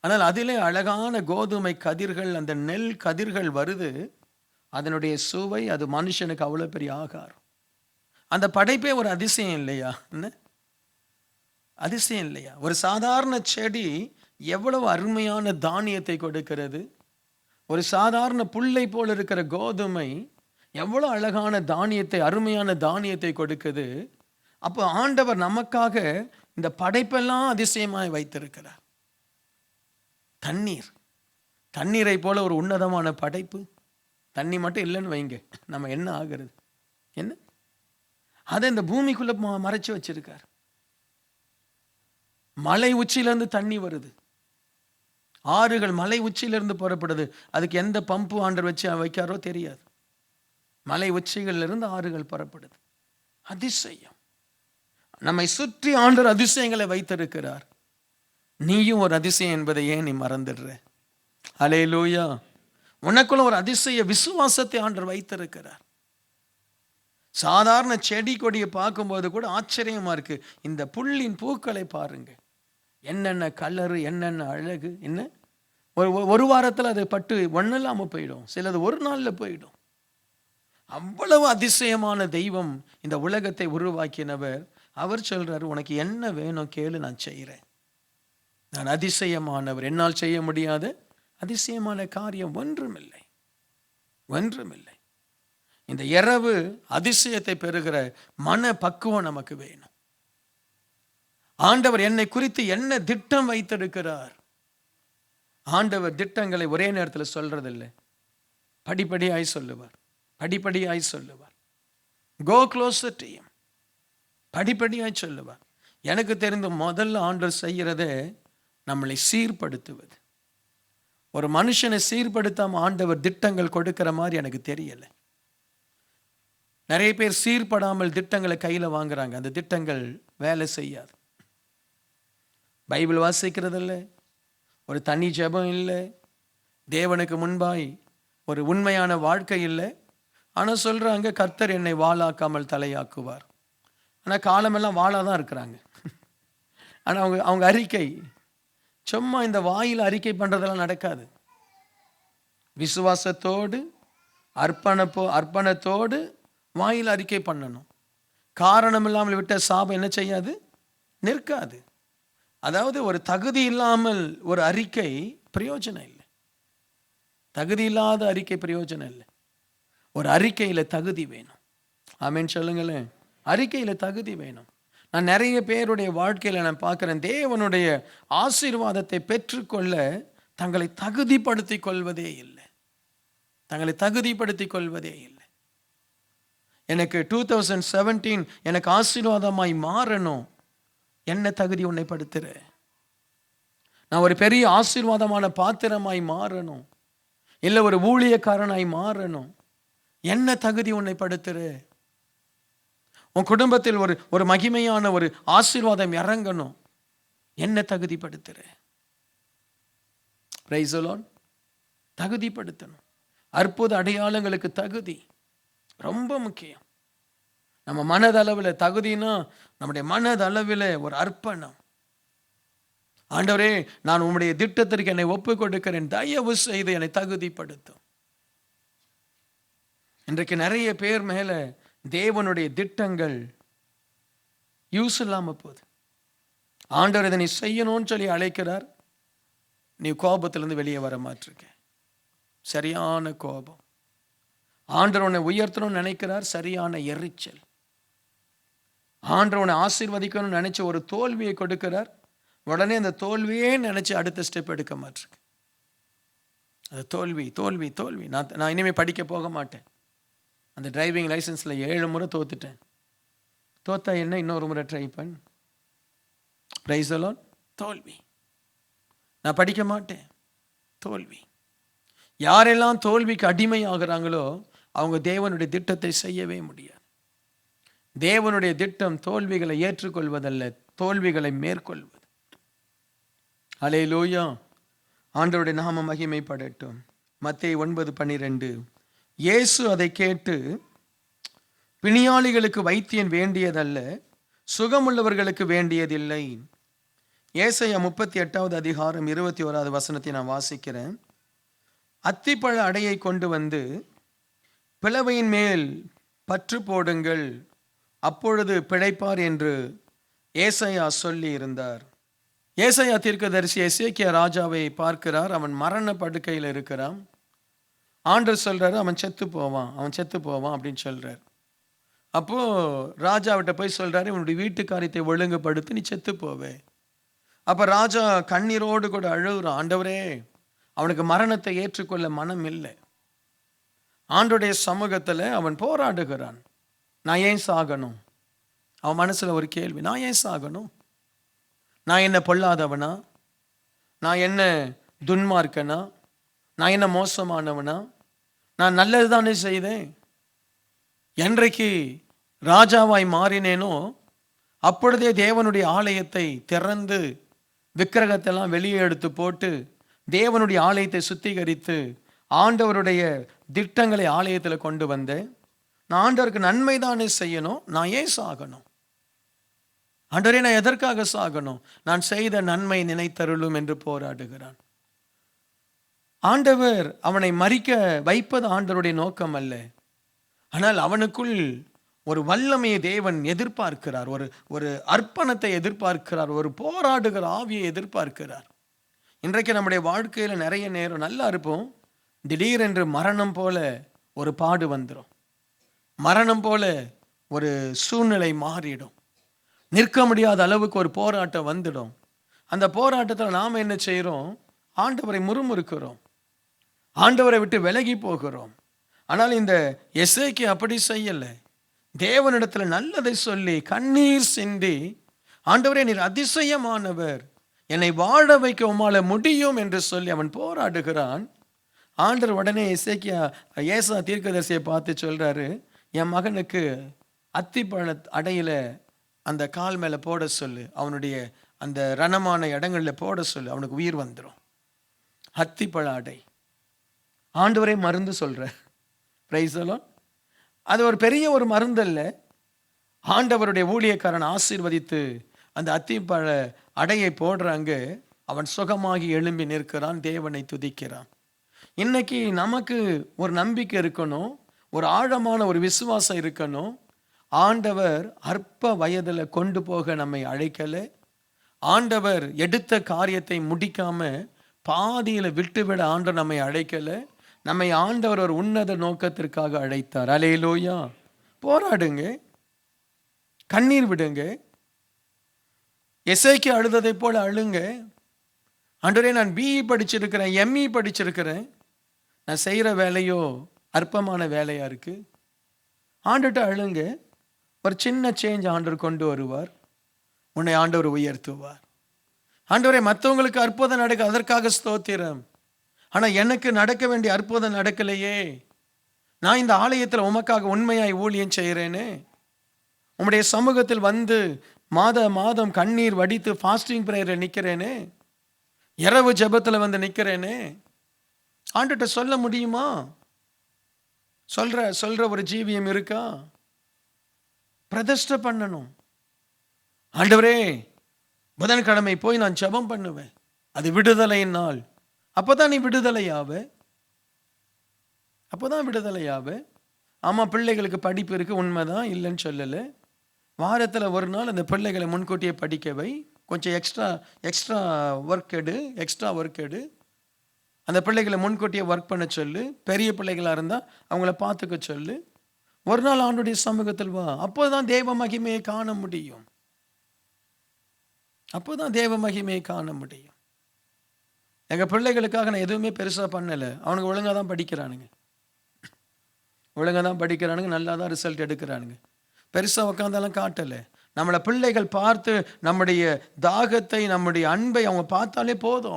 ஆனால் அதிலே அழகான கோதுமை கதிர்கள், அந்த நெல் கதிர்கள் வருது. அதனுடைய சுவை, அது மனுஷனுக்கு அவ்வளோ பெரிய ஆகாரம். அந்த படைப்பே ஒரு அதிசயம் இல்லையா? என்ன அதிசயம் இல்லையா? ஒரு சாதாரண செடி எவ்வளவு அருமையான தானியத்தை கொடுக்கிறது. ஒரு சாதாரண புல்லை போல இருக்கிற கோதுமை எவ்வளவு அழகான தானியத்தை, அருமையான தானியத்தை கொடுக்குது. அப்போ ஆண்டவர் நமக்காக இந்த படைப்பெல்லாம் அதிசயமாய் வைத்திருக்கிறார். தண்ணீரை போல ஒரு உன்னதமான படைப்பு. தண்ணி மட்டும் இல்லைன்னு வைங்க, நம்ம என்ன ஆகிறது? என்ன அதை இந்த பூமிக்குள்ள மறைச்சு வச்சிருக்கார். மலை உச்சியிலிருந்து தண்ணி வருது, ஆறுகள் மலை உச்சியிலிருந்து புறப்படுது. அதுக்கு எந்த பம்பு ஆண்டர் வச்சு வைக்காரோ தெரியாது. மலை உச்சிகளிலிருந்து ஆறுகள் புறப்படுது. அதிசயம். நம்மை சுற்றி ஆண்டவர் அதிசயங்களை வைத்திருக்கிறார். நீயும் ஒரு அதிசயம் என்பதை ஏன் நீ மறந்துடுற? அல்லேலூயா. உனக்குள்ள ஒரு அதிசய விசுவாசத்தை ஆண்டவர் வைத்திருக்கிறார். சாதாரண செடி கொடியை பார்க்கும்போது கூட ஆச்சரியமா இருக்கு. இந்த புல்லின் பூக்களை பாருங்க, என்னென்ன கலரு, என்னென்ன அழகு. என்ன ஒரு வாரத்தில் அது பட்டு ஒன்றும் இல்லாமல் போயிடும், சிலது ஒரு நாளில் போயிடும். அவ்வளவு அதிசயமான தெய்வம் இந்த உலகத்தை உருவாக்கினவர். அவர் சொல்றாரு, உனக்கு என்ன வேணும் கேளு, நான் செய்கிறேன். நான் அதிசயமானவர், என்னால் செய்ய முடியாத அதிசயமான காரியம் ஒன்றுமில்லை, ஒன்றுமில்லை. இந்த இரவு அதிசயத்தை பெறுகிற மன பக்குவம் நமக்கு வேணும். ஆண்டவர் என்னை குறித்து என்ன திட்டம் வைத்திருக்கிறார்? ஆண்டவர் திட்டங்களை ஒரே நேரத்தில் சொல்றதில்லை, படிப்படியாய் சொல்லுவார், படிப்படியாய் சொல்லுவார். கோ க்ளோசர் டு ஹிம், படிப்படியாய் சொல்லுவார். எனக்கு தெரிந்த முதல்ல ஆண்டவர் செய்கிறதே நம்மளை சீர்படுத்துவது. ஒரு மனுஷனை சீர்படுத்தாம ஆண்டவர் திட்டங்கள் கொடுக்கிற மாதிரி எனக்கு தெரியலை. நிறைய பேர் சீர்படாமல் திட்டங்களை கையில் வாங்குறாங்க, அந்த திட்டங்கள் வேலை செய்யாது. பைபிள் வாசிக்கிறது இல்லை, ஒரு தனி ஜெபம் இல்லை, தேவனுக்கு முன்பாய் ஒரு உண்மையான வாழ்க்கை இல்லை. ஆனால் சொல்கிறாங்க, கர்த்தர் என்னை வாளாக்காமல் தலையாக்குவார். ஆனால் காலமெல்லாம் வாளாக தான் இருக்கிறாங்க. ஆனால் அவங்க அறிக்கை சும்மா இந்த வாயில் அறிக்கை பண்ணுறதெல்லாம் நடக்காது. விசுவாசத்தோடு அர்ப்பணத்தோடு வாயில் அறிக்கை பண்ணணும். காரணம் இல்லாமல் விட்ட சாபம் என்ன செய்யாது? நிற்காது. அதாவது ஒரு தகுதி இல்லாமல் ஒரு அறிக்கை பிரயோஜனம் இல்லை. தகுதி இல்லாத அறிக்கை பிரயோஜனம் இல்லை. ஒரு அறிக்கையில் தகுதி வேணும். ஆமேன் சொல்லுங்களேன். அறிக்கையில் தகுதி வேணும். நான் நிறைய பேருடைய வாழ்க்கையில் நான் பார்க்குறேன், தேவனுடைய ஆசீர்வாதத்தை பெற்றுக்கொள்ள தங்களை தகுதிப்படுத்திக் கொள்வதே இல்லை, தங்களை தகுதிப்படுத்திக் கொள்வதே இல்லை. எனக்கு 2017 எனக்கு ஆசீர்வாதமாய் மாறணும். என்ன தகுதி உன்னை படுத்துற? நான் ஒரு பெரிய ஆசீர்வாதமான பாத்திரமாய் மாறணும், இல்லை ஒரு ஊழியக்காரனாய் மாறணும். என்ன தகுதி உன்னை படுத்துற? உன் குடும்பத்தில் ஒரு மகிமையான ஒரு ஆசீர்வாதம் இறங்கணும். என்ன தகுதிப்படுத்துற? Price the Lord. தகுதிப்படுத்தணும். அற்புத அடையாளங்களுக்கு தகுதி ரொம்ப முக்கியம். நம்ம மனதளவில் தகுதினா, நம்முடைய மனதளவில் ஒரு அர்ப்பணம். ஆண்டவரே, நான் உம்முடைய திட்டத்திற்கு என்னை ஒப்பு கொடுக்கிறேன், தயவு செய்து என்னை தகுதிப்படுத்தும். இன்றைக்கு நிறைய பேர் மேல தேவனுடைய திட்டங்கள் யூஸ் இல்லாமல் போகுது. ஆண்டவர் இதை நீ செய்யணும்னு சொல்லி அழைக்கிறார், நீ கோபத்திலிருந்து வெளியே வர மாட்டிருக்க. சரியான கோபம். ஆண்டவர் உன்னை உயர்த்தணும்னு நினைக்கிறார், சரியான எரிச்சல். ஆண்டவர் உன்னை ஆசீர்வதிக்கணும்னு நினைச்ச ஒரு தோல்வியை கொடுக்கிறார், உடனே அந்த தோல்வியே நினைச்சு அடுத்த ஸ்டெப் எடுக்க மாட்டிருக்கு. அது தோல்வி தோல்வி தோல்வி. நான் இனிமேல் படிக்க போக மாட்டேன். அந்த டிரைவிங் லைசன்ஸில் 7 முறை தோத்துட்டேன். தோத்தா என்ன, இன்னொரு முறை ட்ரை பண்ண. Price the Lord. தோல்வி. நான் படிக்க மாட்டேன். தோல்வி. யாரெல்லாம் தோல்விக்கு அடிமை ஆகிறாங்களோ அவங்க தேவனுடைய திட்டத்தை செய்யவே முடியாது. தேவனுடைய திட்டம் தோல்விகளை ஏற்றுக்கொள்வதல்ல, தோல்விகளை மேற்கொள்வது. அல்லேலூயா. ஆண்டவருடைய நாமம் மகிமைப்படட்டும். மத்தேயு 9:12. இயேசு அதை கேட்டு, பிணியாளிகளுக்கு வைத்தியன் வேண்டியதல்ல, சுகமுள்ளவர்களுக்கு வேண்டியதில்லை. ஏசாயா 38வது அதிகாரம் 21வது வசனத்தை நான் வாசிக்கிறேன். அத்திப்பழ அடையை கொண்டு வந்து பிளவையின் மேல் பற்று போடுங்கள், அப்பொழுது பிழைப்பார் என்று ஏசாயா சொல்லி இருந்தார். ஏசாயா தீர்க்கதரிசி எசேக்கியா ராஜாவை பார்க்கிறார். அவன் மரண படுக்கையில் இருக்கிறான். ஆண்டவர் சொல்றாரு, அவன் செத்து போவான் அப்படின்னு சொல்றாரு. அப்போ ராஜாவிட்ட போய் சொல்றாரு, உன்னுடைய வீட்டு காரியத்தை ஒழுங்குபடுத்தி நீ செத்து போவே. அப்ப ராஜா கண்ணீரோடு கூட அழுகுறான், ஆண்டவரே, அவனுக்கு மரணத்தை ஏற்றுக்கொள்ள மனம் இல்லை. ஆண்டவருடைய சமூகத்தில் அவன் போராடுகிறான். நான் ஏன் சாகணும்? அவன் மனசுல ஒரு கேள்வி, நான் ஏன் சாகணும்? நான் என்ன பொல்லாதவனா? நான் என்ன துன்மார்க்கனா? நான் என்ன மோசமானவனா? நான் நல்லது தானே செய்தேன். என்றைக்கு ராஜாவாய் மாறினேனோ அப்பொழுதே தேவனுடைய ஆலயத்தை திறந்து விக்கிரகத்தை எல்லாம் வெளியே எடுத்து போட்டு தேவனுடைய ஆலயத்தை சுத்திகரித்து ஆண்டவருடைய திட்டங்களை ஆலயத்தில் கொண்டு வந்தேன். நான் ஆண்டவருக்கு நன்மை தானே செய்யணும், நான் ஏன் சாகணும்? ஆண்டவரே, நான் எதற்காக சாகணும்? நான் செய்த நன்மை நினைத்தருளும் என்று போராடுகிறான். ஆண்டவர் அவனை மரிக்க வைப்பது ஆண்டவருடைய நோக்கம் அல்ல. ஆனால் அவனுக்குள் ஒரு வல்லமையை தேவன் எதிர்பார்க்கிறார், ஒரு அர்ப்பணத்தை எதிர்பார்க்கிறார், ஒரு போராடுகிற ஆவியை எதிர்பார்க்கிறார். இன்றைக்கு நம்முடைய வாழ்க்கையில் நிறைய நேரம் நல்லா இருப்போம், திடீரென்று மரணம் போல ஒரு பாடு வந்துடும், மரணம் போல ஒரு சூழ்நிலை மாறிடும், நிற்க முடியாத அளவுக்கு ஒரு போராட்டம் வந்துடும். அந்த போராட்டத்தில் நாம் என்ன செய்கிறோம்? ஆண்டவரை முறுமுறுக்கிறோம், ஆண்டவரை விட்டு விலகி போகிறோம். ஆனால் இந்த எசேக்கியா அப்படி செய்யலை. தேவனிடத்தில் நல்லதை சொல்லி கண்ணீர் சிந்தி, ஆண்டவரே நீர் அதிசயமானவர், என்னை வாழ வைக்க உம்மால முடியும் என்று சொல்லி அவன் போராடுகிறான். ஆண்டவர் உடனே எசேக்கியா ஏசா தீர்க்கதரிசியை பார்த்து சொல்றாரு, என் மகனுக்கு அத்திப்பழ அடையில அந்த கால் மேலே போட சொல்லு, அவனுடைய அந்த ரணமான இடங்களில் போட சொல்லு, அவனுக்கு உயிர் வந்துடும். அத்திப்பழ அடை ஆண்டவரே மருந்து சொல்ற. Price the Lord. அது ஒரு பெரிய ஒரு மருந்து அல்ல. ஆண்டவருடைய ஊழியக்காரன் ஆசீர்வதித்து அந்த அத்திப்பழ அடையை போடுறாங்க. அவன் சுகமாகி எழும்பி நிற்கிறான், தேவனை துதிக்கிறான். இன்னைக்கு நமக்கு ஒரு நம்பிக்கை இருக்கணும், ஒரு ஆழமான ஒரு விசுவாசம் இருக்கணும். ஆண்டவர் அற்ப வயதில் கொண்டு போக நம்மை அழைக்கலை. ஆண்டவர் எடுத்த காரியத்தை முடிக்காம பாதியில் விட்டுவிட ஆண்டவர் நம்மை அழைக்கலை. நம்மை ஆண்டவர் ஒரு உன்னத நோக்கத்திற்காக அழைத்தார். அல்லேலூயா. போராடுங்க, கண்ணீர் விடுங்க, எசேக்கியா அழுததை போல அழுங்க. ஆண்டவரே, நான் பிஇ படிச்சிருக்கிறேன், எம்இ படிச்சிருக்கிறேன், நான் செய்கிற வேலையோ அற்பமான வேலையாக இருக்குது. ஆண்டுகிட்ட அழுங்க. ஒரு சின்ன சேஞ்ச் ஆண்டவர் கொண்டு வருவார், உன்னை ஆண்டவர் உயர்த்துவார். ஆண்டவரே, மற்றவங்களுக்கு அற்புதம் நடக்க அதற்காக ஸ்தோத்திரம், ஆனால் எனக்கு நடக்க வேண்டிய அற்புதம் நடக்கலையே. நான் இந்த ஆலயத்தில் உமக்காக உண்மையாய் ஊழியம் செய்கிறேனே, உம்முடைய சமூகத்தில் வந்து மாதம் கண்ணீர் வடித்து ஃபாஸ்டிங் ப்ரேயரில் நிற்கிறேனே, இரவு ஜெபத்தில் வந்து நிற்கிறேனே, ஆண்டுகிட்ட சொல்ல முடியுமா? சொல்ற ஒரு ஜீவியம் இருக்கா? பிரதிஷ்டை பண்ணணும். ஆண்டவரே, புதன்கிழமை போய் நான் ஜெபம் பண்ணுவேன், அது விடுதலையின் நாள். அப்போதான் நீ விடுதலையாவே, அப்போதான் விடுதலையாவே. ஆமாம், பிள்ளைகளுக்கு படிப்பு இருக்குது, உண்மைதான், இல்லைன்னு சொல்லலை. வாரத்தில் ஒரு நாள் அந்த பிள்ளைகளை முன்கூட்டியே படிக்க வை, கொஞ்சம் எக்ஸ்ட்ரா ஒர்க் எடு. அந்த பிள்ளைகளை முன்கூட்டியே ஒர்க் பண்ண சொல்லு. பெரிய பிள்ளைகளாக இருந்தால் அவங்கள பார்த்துக்க சொல்லு. ஒரு நாள் ஆண்டுடைய சமூகத்தில் வா, அப்போதான் தேவ மகிமையை காண முடியும். அப்போதான் தேவ மகிமையை காண முடியும். எங்கள் பிள்ளைகளுக்காக நான் எதுவுமே பெருசாக பண்ணலை. அவனுக்கு ஒழுங்காக தான் படிக்கிறானுங்க, நல்லா தான் ரிசல்ட் எடுக்கிறானுங்க. பெருசாக உட்காந்தாலும் காட்டலை. நம்மளை பிள்ளைகள் பார்த்து நம்முடைய தாகத்தை, நம்முடைய அன்பை அவங்க பார்த்தாலே போதும்.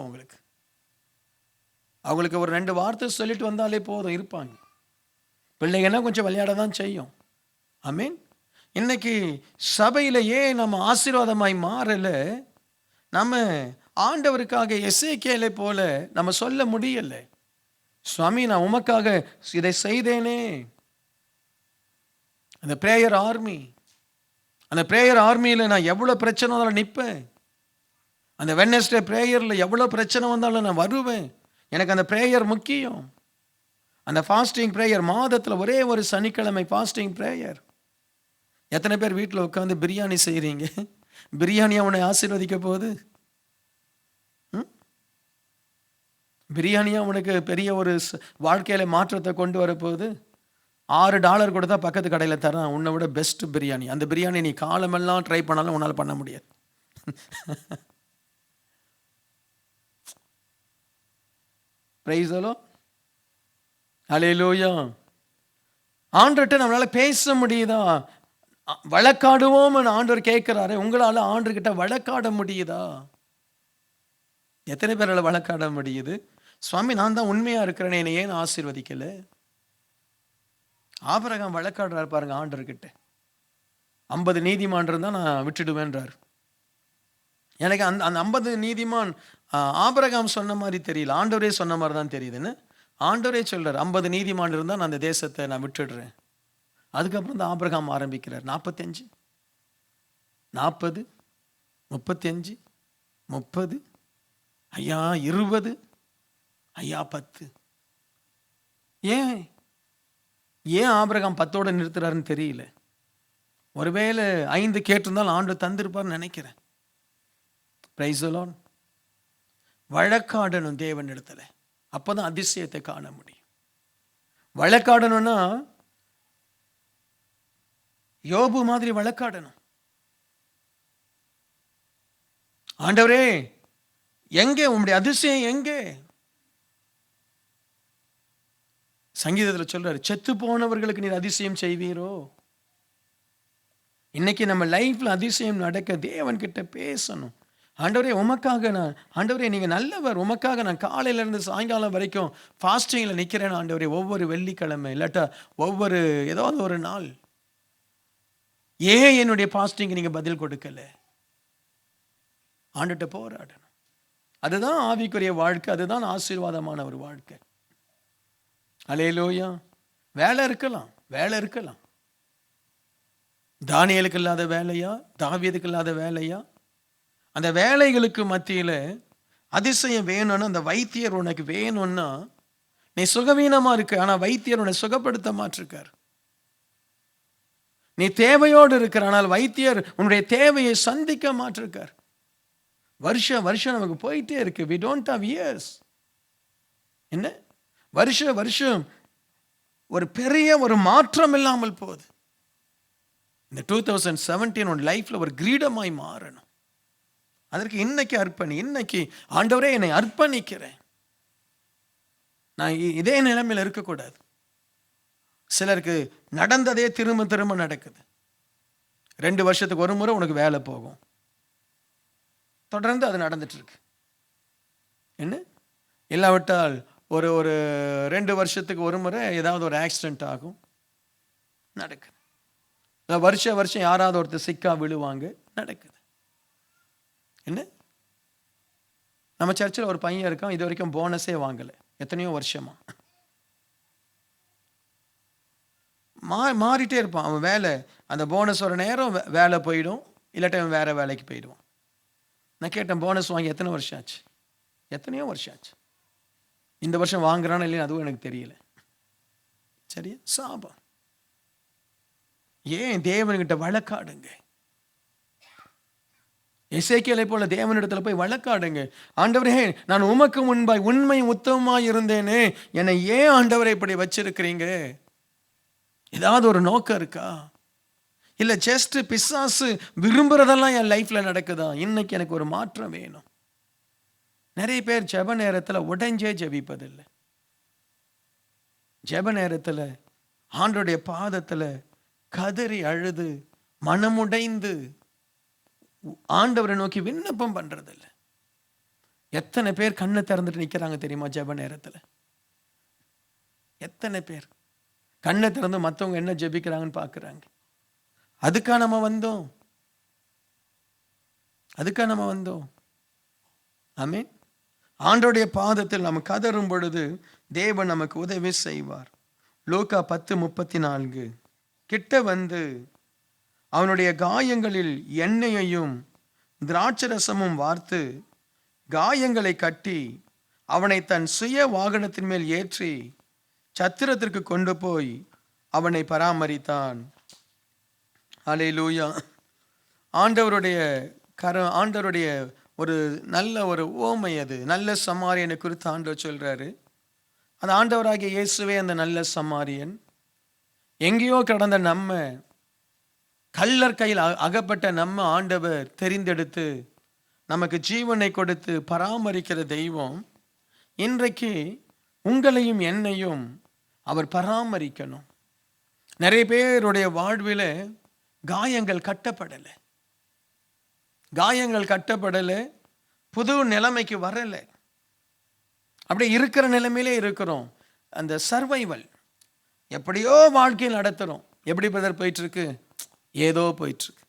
அவங்களுக்கு ஒரு 2 வார்த்தை சொல்லிட்டு வந்தாலே போதும், இருப்பாங்க. பிள்ளைங்கன்னா கொஞ்சம் விளையாட தான் செய்யும். ஆமீன். இன்னைக்கு சபையில் ஏன் நம்ம ஆசீர்வாதமாய் மாறல? நம்ம ஆண்டவருக்காக எசேக்கியேலை போல நம்ம சொல்ல முடியல, சுவாமி நான் உமக்காக இதை செய்தேனே. அந்த ப்ரேயர் ஆர்மியில் நான் எவ்வளோ பிரச்சனை வந்தாலும் நிற்பேன். அந்த வெட்னஸ்டே ப்ரேயரில் எவ்வளோ பிரச்சனை வந்தாலும் நான் வருவேன். எனக்கு அந்த ப்ரேயர் முக்கியம். அந்த ஃபாஸ்டிங் ப்ரேயர், மாதத்தில் ஒரே ஒரு சனிக்கிழமை ஃபாஸ்டிங் ப்ரேயர். எத்தனை பேர் வீட்டில் உட்காந்து பிரியாணி செய்கிறீங்க? பிரியாணியாக உன்னை ஆசீர்வதிக்க போகுது? பிரியாணியாக உனக்கு பெரிய ஒரு வாழ்க்கையில் மாற்றத்தை கொண்டு வரப்போகுது? $6 கொடுத்தா பக்கத்து கடையில் தரான் உன்னை விட பெஸ்ட் பிரியாணி. அந்த பிரியாணி நீ காலமெல்லாம் ட்ரை பண்ணாலும் உன்னால் பண்ண முடியாது. Praise the lord. ஹல்லேலூயா. ஆண்டவர்கிட்ட நம்மளால பேச முடியுதா? வழக்காடுவோம் ஆண்டவர் கேட்கிறாரு. உங்களால் ஆண்டவர்கிட்ட வழக்காட முடியுதா? எத்தனை பேரால் வழக்காட முடியுது? சுவாமி நான் தான் உண்மையா இருக்கிறேன், என்னை ஏன் ஆசீர்வதிக்கல? ஆபிரகாம் வழக்காடுறாரு பாருங்க ஆண்டவர்கிட்ட. 50 நீதிமான் இருந்தால் நான் விட்டுடுவேன்றார். எனக்கு அந்த அந்த 50 நீதிமான் ஆபிரகாம் சொன்ன மாதிரி தெரியல, ஆண்டவரே சொன்ன மாதிரி தான் தெரியுதுன்னு. ஆண்டவரே சொல்றார், 50 நீதிமான் இருந்தால் நான் அந்த தேசத்தை நான் விட்டுடுறேன். அதுக்கப்புறம் தான் ஆபிரகாம் ஆரம்பிக்கிறார். 45, 40, 35, 30, ஐயா 20, ஐயா 10. ஏன் ஆபிரகாம் 10ஓட நிறுத்துறாருன்னு தெரியல. ஒருவேளை 5 கேட்டிருந்தாலும் ஆண்டு தந்திருப்பார்னு நினைக்கிறேன். Price the Lord. வழக்காடணும் தேவன் இடத்துல, அப்பதான் அதிசயத்தை காண முடியும். வழக்காடணும்னா யோபு மாதிரி வழக்காடணும். ஆண்டவரே எங்கே உம்முடைய அதிசயம் எங்கே? சங்கீதத்தில் சொல்றாரு, செத்து போனவர்களுக்கு நீர் அதிசயம் செய்வீரோ. இன்னைக்கு நம்ம லைஃப்ல அதிசயம் நடக்க தேவன் கிட்ட பேசணும். ஆண்டவரே உமக்காக நான், ஆண்டவரே நீங்க நல்லவர், உமக்காக நான் காலையில இருந்து சாயங்காலம் வரைக்கும் ஃபாஸ்டிங்ல நிக்கிறேன் ஆண்டவரே, ஒவ்வொரு வெள்ளிக்கிழமை இல்லாட்டா ஒவ்வொரு ஏதாவது ஒரு நாள். ஏன் என்னுடைய ஃபாஸ்டிங் நீங்க பதில் கொடுக்கல? ஆண்டுகிட்ட போராடணும். அதுதான் ஆவிக்குரிய வாழ்க்கை, அதுதான் ஆசீர்வாதமான ஒரு வாழ்க்கை. அல்லேலூயா. வேலை இருக்கலாம். தானியேலுக்கு இல்லாத வேலையா, தாவீதுக்கு இல்லாத வேலையா? அந்த வேலைகளுக்கு மத்தியில அதிசயம் வேணும்னா, அந்த வைத்தியர் உனக்கு வேணும்னா, நீ சுகவீனமா இருக்க, ஆனா வைத்தியர் உன்னை சுகப்படுத்த மாட்டிருக்கார். நீ தேவையோடு இருக்கிற, ஆனால் வைத்தியர் உன்னுடைய தேவையை சந்திக்க மாட்டிருக்கார். வருஷம் நமக்கு போயிட்டே இருக்கு. we don't have years. என்ன வருஷம் ஒரு பெரிய ஒரு மாற்றம் இல்லாமல் போகுது. இந்த 2017 உன் லைஃப்ல ஒரு கிரீடமாய் மாறணும். அதற்கு இன்னைக்கு ஆண்டவரே என்னை அர்ப்பணிக்கிறேன். நான் இதே நிலைமையில் இருக்கக்கூடாது. சிலருக்கு நடந்ததே திரும்ப நடக்குது. 2 வருஷத்துக்கு ஒரு முறை உனக்கு வேலை போகும், தொடர்ந்து அது நடந்துட்டு இருக்கு. என்ன இல்லாவிட்டால் ஒரு 2 வருஷத்துக்கு ஒரு முறை ஏதாவது ஒரு ஆக்சிடென்ட் ஆகும், நடக்குது. வருஷம் யாராவது ஒருத்தர் சிக்கா விழுவாங்க, நடக்குது. என்ன நம்ம சர்ச்சில் ஒரு பையன் இருக்கான், இது வரைக்கும் போனஸே வாங்கலை, எத்தனையோ வருஷமா. மாறிட்டே இருப்பான் அவன் வேலை. அந்த போனஸ் ஒரு நேரம் வேலை போயிடும், இல்லாட்ட அவன் வேற வேலைக்கு போயிடுவான். நான் கேட்டேன், போனஸ் வாங்கி எத்தனை வருஷம் ஆச்சு? எத்தனையோ வருஷம் ஆச்சு. இந்த வருஷம் வாங்குறானா இல்லையா அதுவும் எனக்கு தெரியல. சரியா? சாபம். ஏன் தேவன்கிட்ட வழக்காடுங்க. எசேக்கியேலை போல தேவனிடத்துல போய் வழக்காடுங்க. ஆண்டவரே, நான் உமக்கு முன்பாய் உண்மை உத்தமமாய் இருந்தேனே, என்னை ஏன் ஆண்டவரை இப்படி வச்சிருக்கிறீங்க? ஏதாவது ஒரு நோக்கம் இருக்கா? இல்ல ஜஸ்ட் பிசாசு விரும்புறதெல்லாம் என் லைஃப்ல நடக்குதா? இன்னைக்கு எனக்கு ஒரு மாற்றம் வேணும். நிறைய பேர் ஜெப நேரத்துல உடைஞ்சே ஜெபிப்பதில்லை. ஜெப நேரத்துல ஆண்டவருடைய பாதத்துல கதறி அழுது மனமுடைந்து ஆண்டவரை நோக்கி விண்ணப்பம் பண்றதில்லை. எத்தனை பேர் கண்ணை திறந்துட்டு நிக்கிறாங்க தெரியுமா? ஜெப நேரத்துல எத்தனை பேர் கண்ணை திறந்து மற்றவங்க என்ன ஜெபிக்கிறாங்கன்னு பார்க்குறாங்க. அதுக்கா நம்ம வந்தோம். ஆமென். ஆண்டவருடைய பாதத்தில் நம்ம கதறும் பொழுது தேவன் நமக்கு உதவி செய்வார். லூக்கா 10:34 கிட்ட வந்து அவனுடைய காயங்களில் எண்ணெயையும் திராட்சரசமும் வார்த்து காயங்களை கட்டி அவனை தன் சுய வாகனத்தின் மேல் ஏற்றி சத்திரத்திற்கு கொண்டு போய் அவனை பராமரித்தான். அல்லேலூயா. ஆண்டவருடைய ஒரு நல்ல ஒரு ஓமை, அது நல்ல சமாரியனை குறித்து ஆண்டவர் சொல்றாரு. அந்த ஆண்டவராகிய இயேசுவே அந்த நல்ல சமாரியன். எங்கேயோ கடந்த நம்ம, கள்ளர் கையில் அகப்பட்ட நம்ம ஆண்டவர் தெரிந்தெடுத்து நமக்கு ஜீவனை கொடுத்து பராமரிக்கிற தெய்வம். இன்றைக்கு உங்களையும் என்னையும் அவர் பராமரிக்கணும். நிறைய பேருடைய வாழ்வில் காயங்கள் கட்டப்படலை, புது நிலைமைக்கு வரலை, அப்படியே இருக்கிற நிலைமையிலே இருக்கிறோம். அந்த சர்வைவல் எப்படியோ வாழ்க்கையில் நடத்துகிறோம். எப்படி பிரதர் போயிட்டு இருக்கு? ஏதோ போயிட்டு இருக்கு.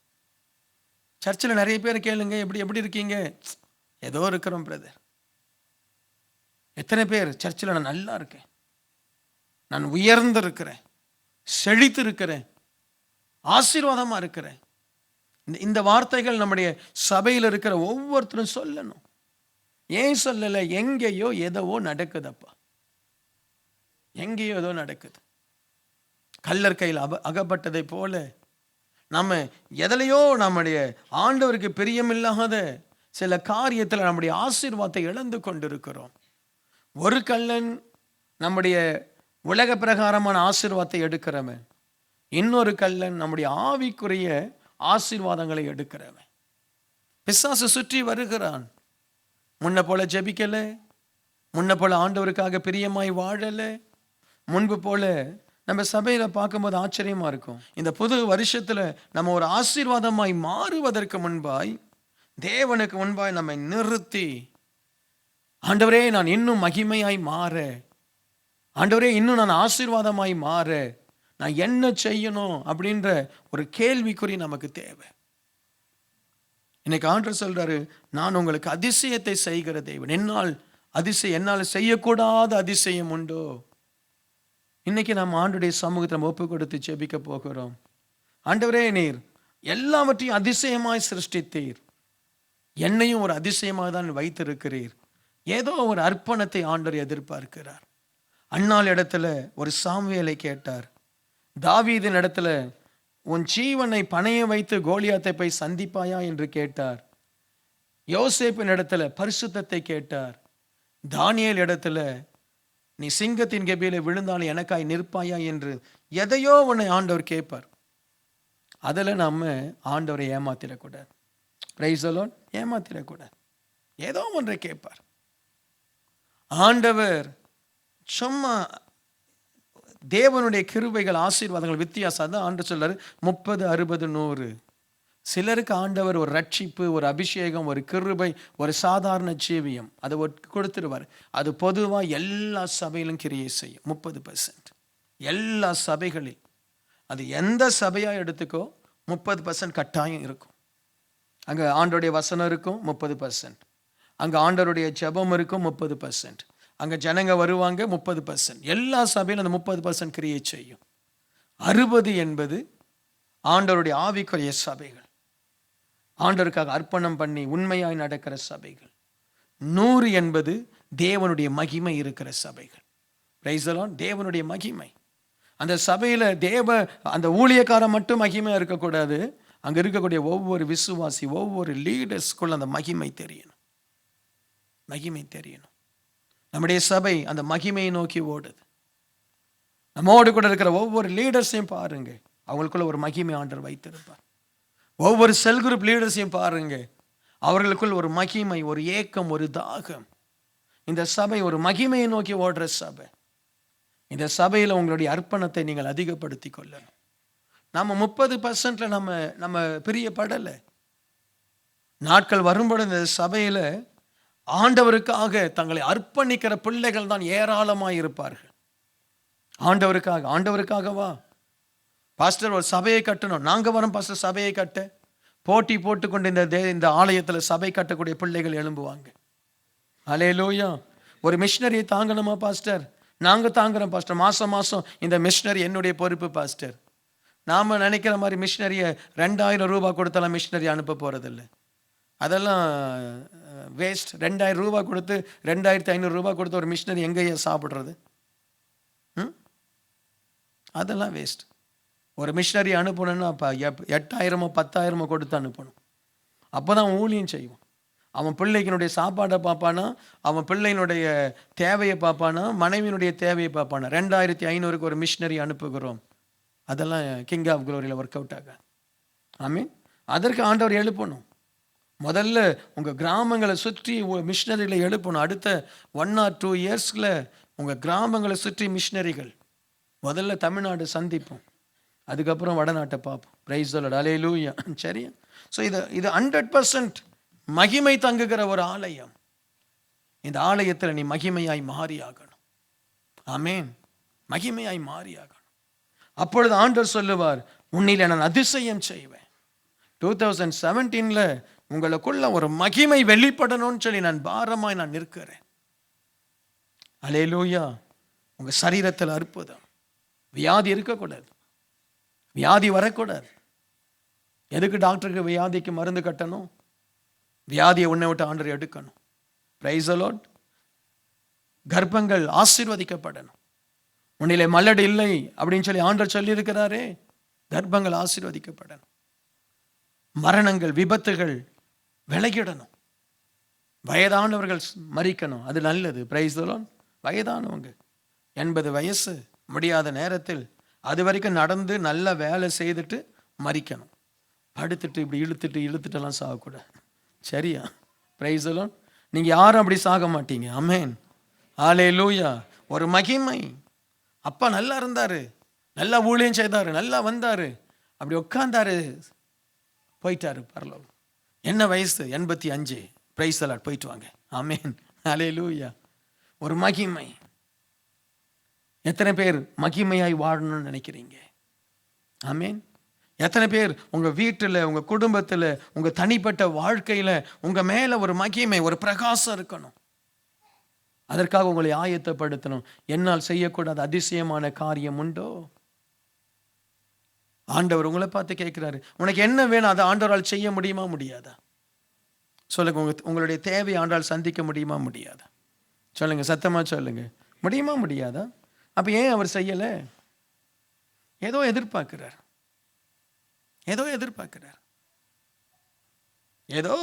சர்ச்சில் நிறைய பேர் கேளுங்க, எப்படி எப்படி இருக்கீங்க? ஏதோ இருக்கிறோம் பிரதர். எத்தனை பேர் சர்ச்சில் நான் நல்லா இருக்கேன், நான் உயர்ந்து இருக்கிறேன், செழித்து இருக்கிறேன், ஆசீர்வாதமா இருக்கிறேன். இந்த வார்த்தைகள் நம்முடைய சபையில் இருக்கிற ஒவ்வொருத்தரும் சொல்லணும். ஏன் சொல்லலை? எங்கேயோ ஏதோ நடக்குதப்பா, எங்கேயோ ஏதோ நடக்குது. கள்ளர் கையில் அகப்பட்டதை போல நம்ம எதிலையோ நம்முடைய ஆண்டவருக்கு பிரியமில்லாத சில காரியத்தில் நம்முடைய ஆசீர்வாதத்தை இழந்து கொண்டிருக்கிறோம். ஒரு கள்ளன் நம்முடைய உலக பிரகாரமான ஆசீர்வாதத்தை எடுக்கிறவன், இன்னொரு கள்ளன் நம்முடைய ஆவிக்குரிய ஆசீர்வாதங்களை எடுக்கிறவன். பிசாசு சுற்றி வருகிறான். முன்ன போல ஜெபிக்கல, முன்ன போல ஆண்டவருக்காக பிரியமாய் வாழல, முன்பு போல நம்ம சபையில பார்க்கும்போது ஆச்சரியமா இருக்கும். இந்த புது வருஷத்துல நம்ம ஒரு ஆசீர்வாதமாய் மாறுவதற்கு முன்பாய், தேவனுக்கு முன்பாய் நம்மை நிறுத்தி, ஆண்டவரே நான் இன்னும் மகிமையாய் மாற, ஆண்டவரே இன்னும் நான் ஆசீர்வாதமாய் மாற நான் என்ன செய்யணும் அப்படின்ற ஒரு கேள்விக்குறி நமக்கு தேவை. இன்னைக்கு ஆண்டவர் சொல்றாரு, நான் உங்களுக்கு அதிசயத்தை செய்கிற தேவன். என்னால் செய்யக்கூடாத அதிசயம் உண்டோ? இன்னைக்கு நம்ம ஆண்டுடைய சமூகத்தை ஒப்பு கொடுத்து ஜெபிக்க போகிறோம். ஆண்டவரே, நீர் எல்லாவற்றையும் அதிசயமாய் சிருஷ்டித்தீர், என்னையும் ஒரு அதிசயமாக தான் வைத்திருக்கிறீர். ஏதோ ஒரு அர்ப்பணத்தை ஆண்டவர் எதிர்பார்க்கிறார். அன்னாள் இடத்துல ஒரு சாமுவேலை கேட்டார். தாவீதின் இடத்துல உன் ஜீவனை பணைய வைத்து கோலியாத்தை போய் சந்திப்பாயா என்று கேட்டார். யோசேப்பின் இடத்துல பரிசுத்தத்தை கேட்டார். தானியேல் இடத்துல நீ சிங்கத்தின் கெபியில விழுந்தாலும் எனக்காய் நிற்பாயா என்று எதையோ உன்னை ஆண்டவர் கேட்பார். அதில் நம்ம ஆண்டவரை ஏமாத்திடக்கூடாது. Price the Lord. ஏமாத்திடக்கூடாது. ஏதோ ஒன்றை கேட்பார் ஆண்டவர். சும்மா தேவனுடைய கிருபைகள், ஆசீர்வாதங்கள் வித்தியாசம் தான் ஆண்டவர் சொல்றாரு. 30, 60, 100. சிலருக்கு ஆண்டவர் ஒரு ரட்சிப்பு, ஒரு அபிஷேகம், ஒரு கிருபை, ஒரு சாதாரண ஜீவியம் அதை கொடுத்துருவார். அது பொதுவாக எல்லா சபையிலும் கிரியை செய்யும். 30% எல்லா சபைகளில், அது எந்த சபையாக எடுத்துக்கோ 30% கட்டாயம் இருக்கும். அங்கே ஆண்டவருடைய வசனம் இருக்கும் 30%, அங்கே ஆண்டவருடைய ஜெபம் இருக்கும் 30%, அங்கே ஜனங்க வருவாங்க 30%. எல்லா சபையிலும் அந்த 30% கிரியை செய்யும். 60 என்பது ஆண்டவருடைய ஆவிக்குரிய சபைகள், ஆண்டவருக்காக அர்ப்பணம் பண்ணி உண்மையாய் நடக்கிற சபைகள். 100 என்பது தேவனுடைய மகிமை இருக்கிற சபைகள். Price the Lord. தேவனுடைய மகிமை அந்த சபையில அந்த ஊழியக்காரன் மட்டும் மகிமையா இருக்கக்கூடாது. அங்க இருக்கக்கூடிய ஒவ்வொரு விசுவாசி, ஒவ்வொரு லீடர்ஸ்க்குள்ள அந்த மகிமை தெரியணும். மகிமை தெரியணும். நம்முடைய சபை அந்த மகிமையை நோக்கி ஓடுது. நம்மோடு கூட இருக்கிற ஒவ்வொரு லீடர்ஸையும் பாருங்க, அவங்களுக்குள்ள ஒரு மகிமை ஆண்டவர் வைத்திருப்பார். ஒவ்வொரு செல் குரூப் லீடர்ஸையும் பாருங்க, அவர்களுக்குள் ஒரு மகிமை, ஒரு ஏக்கம், ஒரு தாகம். இந்த சபை ஒரு மகிமையை நோக்கி ஓடுற சபை. இந்த சபையில் உங்களுடைய அர்ப்பணத்தை நீங்கள் அதிகப்படுத்தி கொள்ளணும். நம்ம 30%ல நம்ம பிரியப்படலை. நாட்கள் வரும்போது இந்த சபையில் ஆண்டவருக்காக தங்களை அர்ப்பணிக்கிற பிள்ளைகள் தான் ஏராளமாக இருப்பார்கள். ஆண்டவருக்காகவா பாஸ்டர் ஒரு சபையை கட்டணும், நாங்கள் வரோம் பாஸ்டர் சபையை கட்ட, போட்டி போட்டுக்கொண்டு இந்த ஆலயத்தில் சபை கட்டக்கூடிய பிள்ளைகள் எழும்புவாங்க. அல்லேலூயா. ஒரு மிஷினரியை தாங்கணுமா பாஸ்டர்? நாங்கள் தாங்குறோம் பாஸ்டர், மாதம் மாதம் இந்த மிஷினரி என்னுடைய பொறுப்பு பாஸ்டர். நாம் நினைக்கிற மாதிரி மிஷினரியை 2000 ரூபா கொடுத்தாலும் மிஷினரி அனுப்ப போகிறதில்ல. அதெல்லாம் வேஸ்ட். 2000 ரூபா கொடுத்து 2500 ரூபா கொடுத்து ஒரு மிஷினரி எங்கேயா சாப்பிட்றது? அதெல்லாம் வேஸ்ட். ஒரு மிஷினரி அனுப்பணும்னா அப்போ 8000 10,000 கொடுத்து அனுப்பணும். அப்போ தான் ஊழியம் செய்வோம். அவன் பிள்ளைக்கினுடைய சாப்பாடை பார்ப்பானா, அவன் பிள்ளையினுடைய தேவையை பார்ப்பானா, மனைவியினுடைய தேவையை பார்ப்பானா. 2500க்கு ஒரு மிஷினரி அனுப்புகிறோம். அதெல்லாம் கிங் ஆஃப் க்ளோரியில் ஒர்க் அவுட் ஆகாது. ஆமீன். அதற்கு ஆண்டவர் எழுப்பணும். முதல்ல உங்கள் கிராமங்களை சுற்றி மிஷினரிகளை எழுப்பணும். அடுத்த 1 or 2 இயர்ஸில் உங்கள் கிராமங்களை சுற்றி மிஷினரிகள். முதல்ல தமிழ்நாடு சந்திப்போம், அதுக்கப்புறம் வடநாட்டை பார்ப்போம். Praise the lord. அல்லேலூயா. சரியா? ஸோ இது 100% மகிமை தங்குகிற ஒரு ஆலயம். இந்த ஆலயத்தில் நீ மகிமையாய் மாறியாகணும். ஆமேன். மகிமையாய் மாறியாகணும். அப்பொழுது ஆண்டவர் சொல்லுவார், உன்னில் நான் அதிசயம் செய்வேன். 2017 உங்களுக்குள்ள ஒரு மகிமை வெளிப்படணும்னு சொல்லி நான் பாரமாய் நான் நிற்கிறேன். அல்லேலூயா. உங்க சரீரத்தில் அற்புதம். வியாதி இருக்கக்கூடாது, வியாதி வரக்கூடாது. எதுக்கு டாக்டருக்கு வியாதிக்கு மருந்து கட்டணும்? வியாதியை உன்னை விட்டு ஆண்டவர் எடுக்கணும். Price the Lord. கர்ப்பங்கள் ஆசீர்வதிக்கப்படணும். உன்னிலே மலடு இல்லை அப்படின்னு சொல்லி ஆண்டவர் சொல்லி இருக்கிறாரே, கர்ப்பங்கள் ஆசீர்வதிக்கப்படணும். மரணங்கள் விபத்துகள் விலகிடணும். வயதானவர்கள் மரிக்கணும், அது நல்லது. Price the Lord. வயதானவங்க 80 வயசு முடியாத நேரத்தில் அது வரைக்கும் நடந்து நல்ல வேலை செய்துட்டு மரிக்கணும். படுத்துட்டு இப்படி இழுத்துட்டுலாம் சாகக்கூடாது. சரியா? Price the Lord. நீங்க யாரும் அப்படி சாக மாட்டீங்க. ஆமென். ஹல்லேலூயா. ஒரு மகிமை. அப்பா நல்லா இருந்தாரு, நல்லா ஊழியம் செய்தாரு, நல்லா வந்தாரு, அப்படி உட்கார்ந்தாரு, போயிட்டாரு பரலோகம். என்ன வயசு? 85. Price the Lord. போயிட்டு வாங்க. ஆமென். ஹல்லேலூயா. ஒரு மகிமை. எத்தனை பேர் மகிமையாய் வாழணும்னு நினைக்கிறீங்க? ஆமென். எத்தனை பேர் உங்க வீட்டில், உங்க குடும்பத்தில், உங்க தனிப்பட்ட வாழ்க்கையில உங்க மேல ஒரு மகிமை, ஒரு பிரகாசம் இருக்கணும்? அதற்காக உங்களை ஆயத்தப்படுத்தணும். என்னால் செய்யக்கூடாத அதிசயமான காரியம் உண்டோ? ஆண்டவர் உங்களை பார்த்து கேட்கிறாரு, உனக்கு என்ன வேணும்? அதை ஆண்டவரால் செய்ய முடியுமா முடியாதா? சொல்லுங்க. உங்களுடைய தேவை ஆண்டவரால் சந்திக்க முடியுமா முடியாதா? சொல்லுங்க, சத்தமா சொல்லுங்க. முடியுமா முடியாதா? அப்ப ஏன் அவர் செய்யல? ஏதோ எதிர்பார்க்கிறார், ஏதோ எதிர்பார்க்கிறார். ஏதோ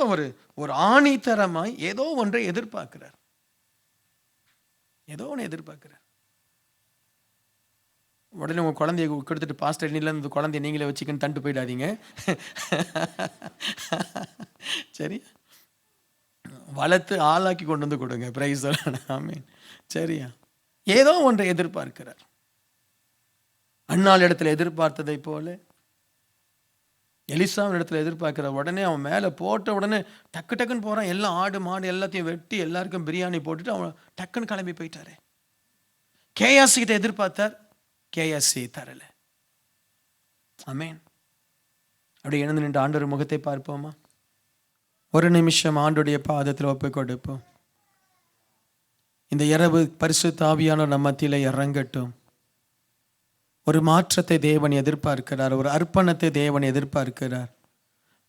ஒரு ஆணித்தரமாய் ஏதோ ஒன்றை எதிர்பார்க்கிறார். ஏதோ ஒன்று எதிர்பார்க்கிறார். உடனே உங்க குழந்தைய கொடுத்துட்டு, பாஸ்டர் இந்த குழந்தைய நீங்களே வச்சுக்கன்னு தண்டு போயிடாதீங்க. சரி, வளர்த்து ஆளாக்கி கொண்டு வந்து கொடுங்க. Praise the lord. ஆமென். சரியா? ஏதோ ஒன்றை எதிர்பார்க்கிறார். அன்னாள் இடத்துல எதிர்பார்த்ததை போல எலிசாவின் இடத்துல எதிர்பார்க்கிறார். உடனே அவன் மேலே போட்ட உடனே டக்குன்னு போகிறான். எல்லாம் ஆடு மாடு எல்லாத்தையும் வெட்டி எல்லாருக்கும் பிரியாணி போட்டுட்டு அவன் டக்குன்னு கிளம்பி போயிட்டாரு. கேயாசி கிட்ட எதிர்பார்த்தார், கேயாசி தரல. ஆமென். அப்படி எழுந்து நின்று ஆண்டவர் முகத்தை பார்ப்போமா? ஒரு நிமிஷம் ஆண்டுடைய பாதத்தில் ஒப்பு கொடுப்போம். இந்த இரவு பரிசுத்த ஆவியானவர் நம்ம மத்தியிலே இறங்கட்டும். ஒரு மாற்றத்தை தேவன் எதிர்பார்க்கிறார், ஒரு அர்ப்பணத்தை தேவன் எதிர்பார்க்கிறார்.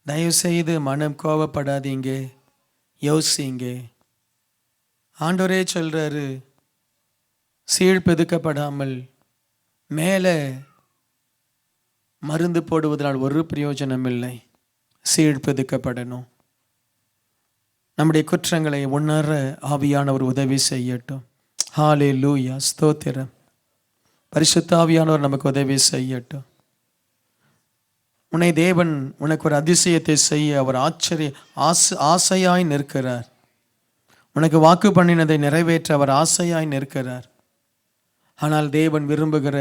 தயவு செய்து மனம் கோபப்படாதீங்க, யோசிங்க. ஆண்டவரே சொல்றாரு, சீழ்பெதுக்கப்படாமல் மேலே மருந்து போடுவதனால் ஒரு பிரயோஜனம் இல்லை. சீழ்பெதுக்கப்படணும். நம்முடைய குற்றங்களை உணர ஆவியானவர் உதவி செய்யட்டும். ஹல்லேலூயா. ஸ்தோத்திரம். பரிசுத்த ஆவியானவர் நமக்கு உதவி செய்யட்டும். உன்னை தேவன் உனக்கு ஒரு அதிசயத்தை செய்ய அவர் ஆசையாய் நிற்கிறார். உனக்கு வாக்கு பண்ணினதை நிறைவேற்ற அவர் ஆசையாய் நிற்கிறார். ஆனால் தேவன் விரும்புகிற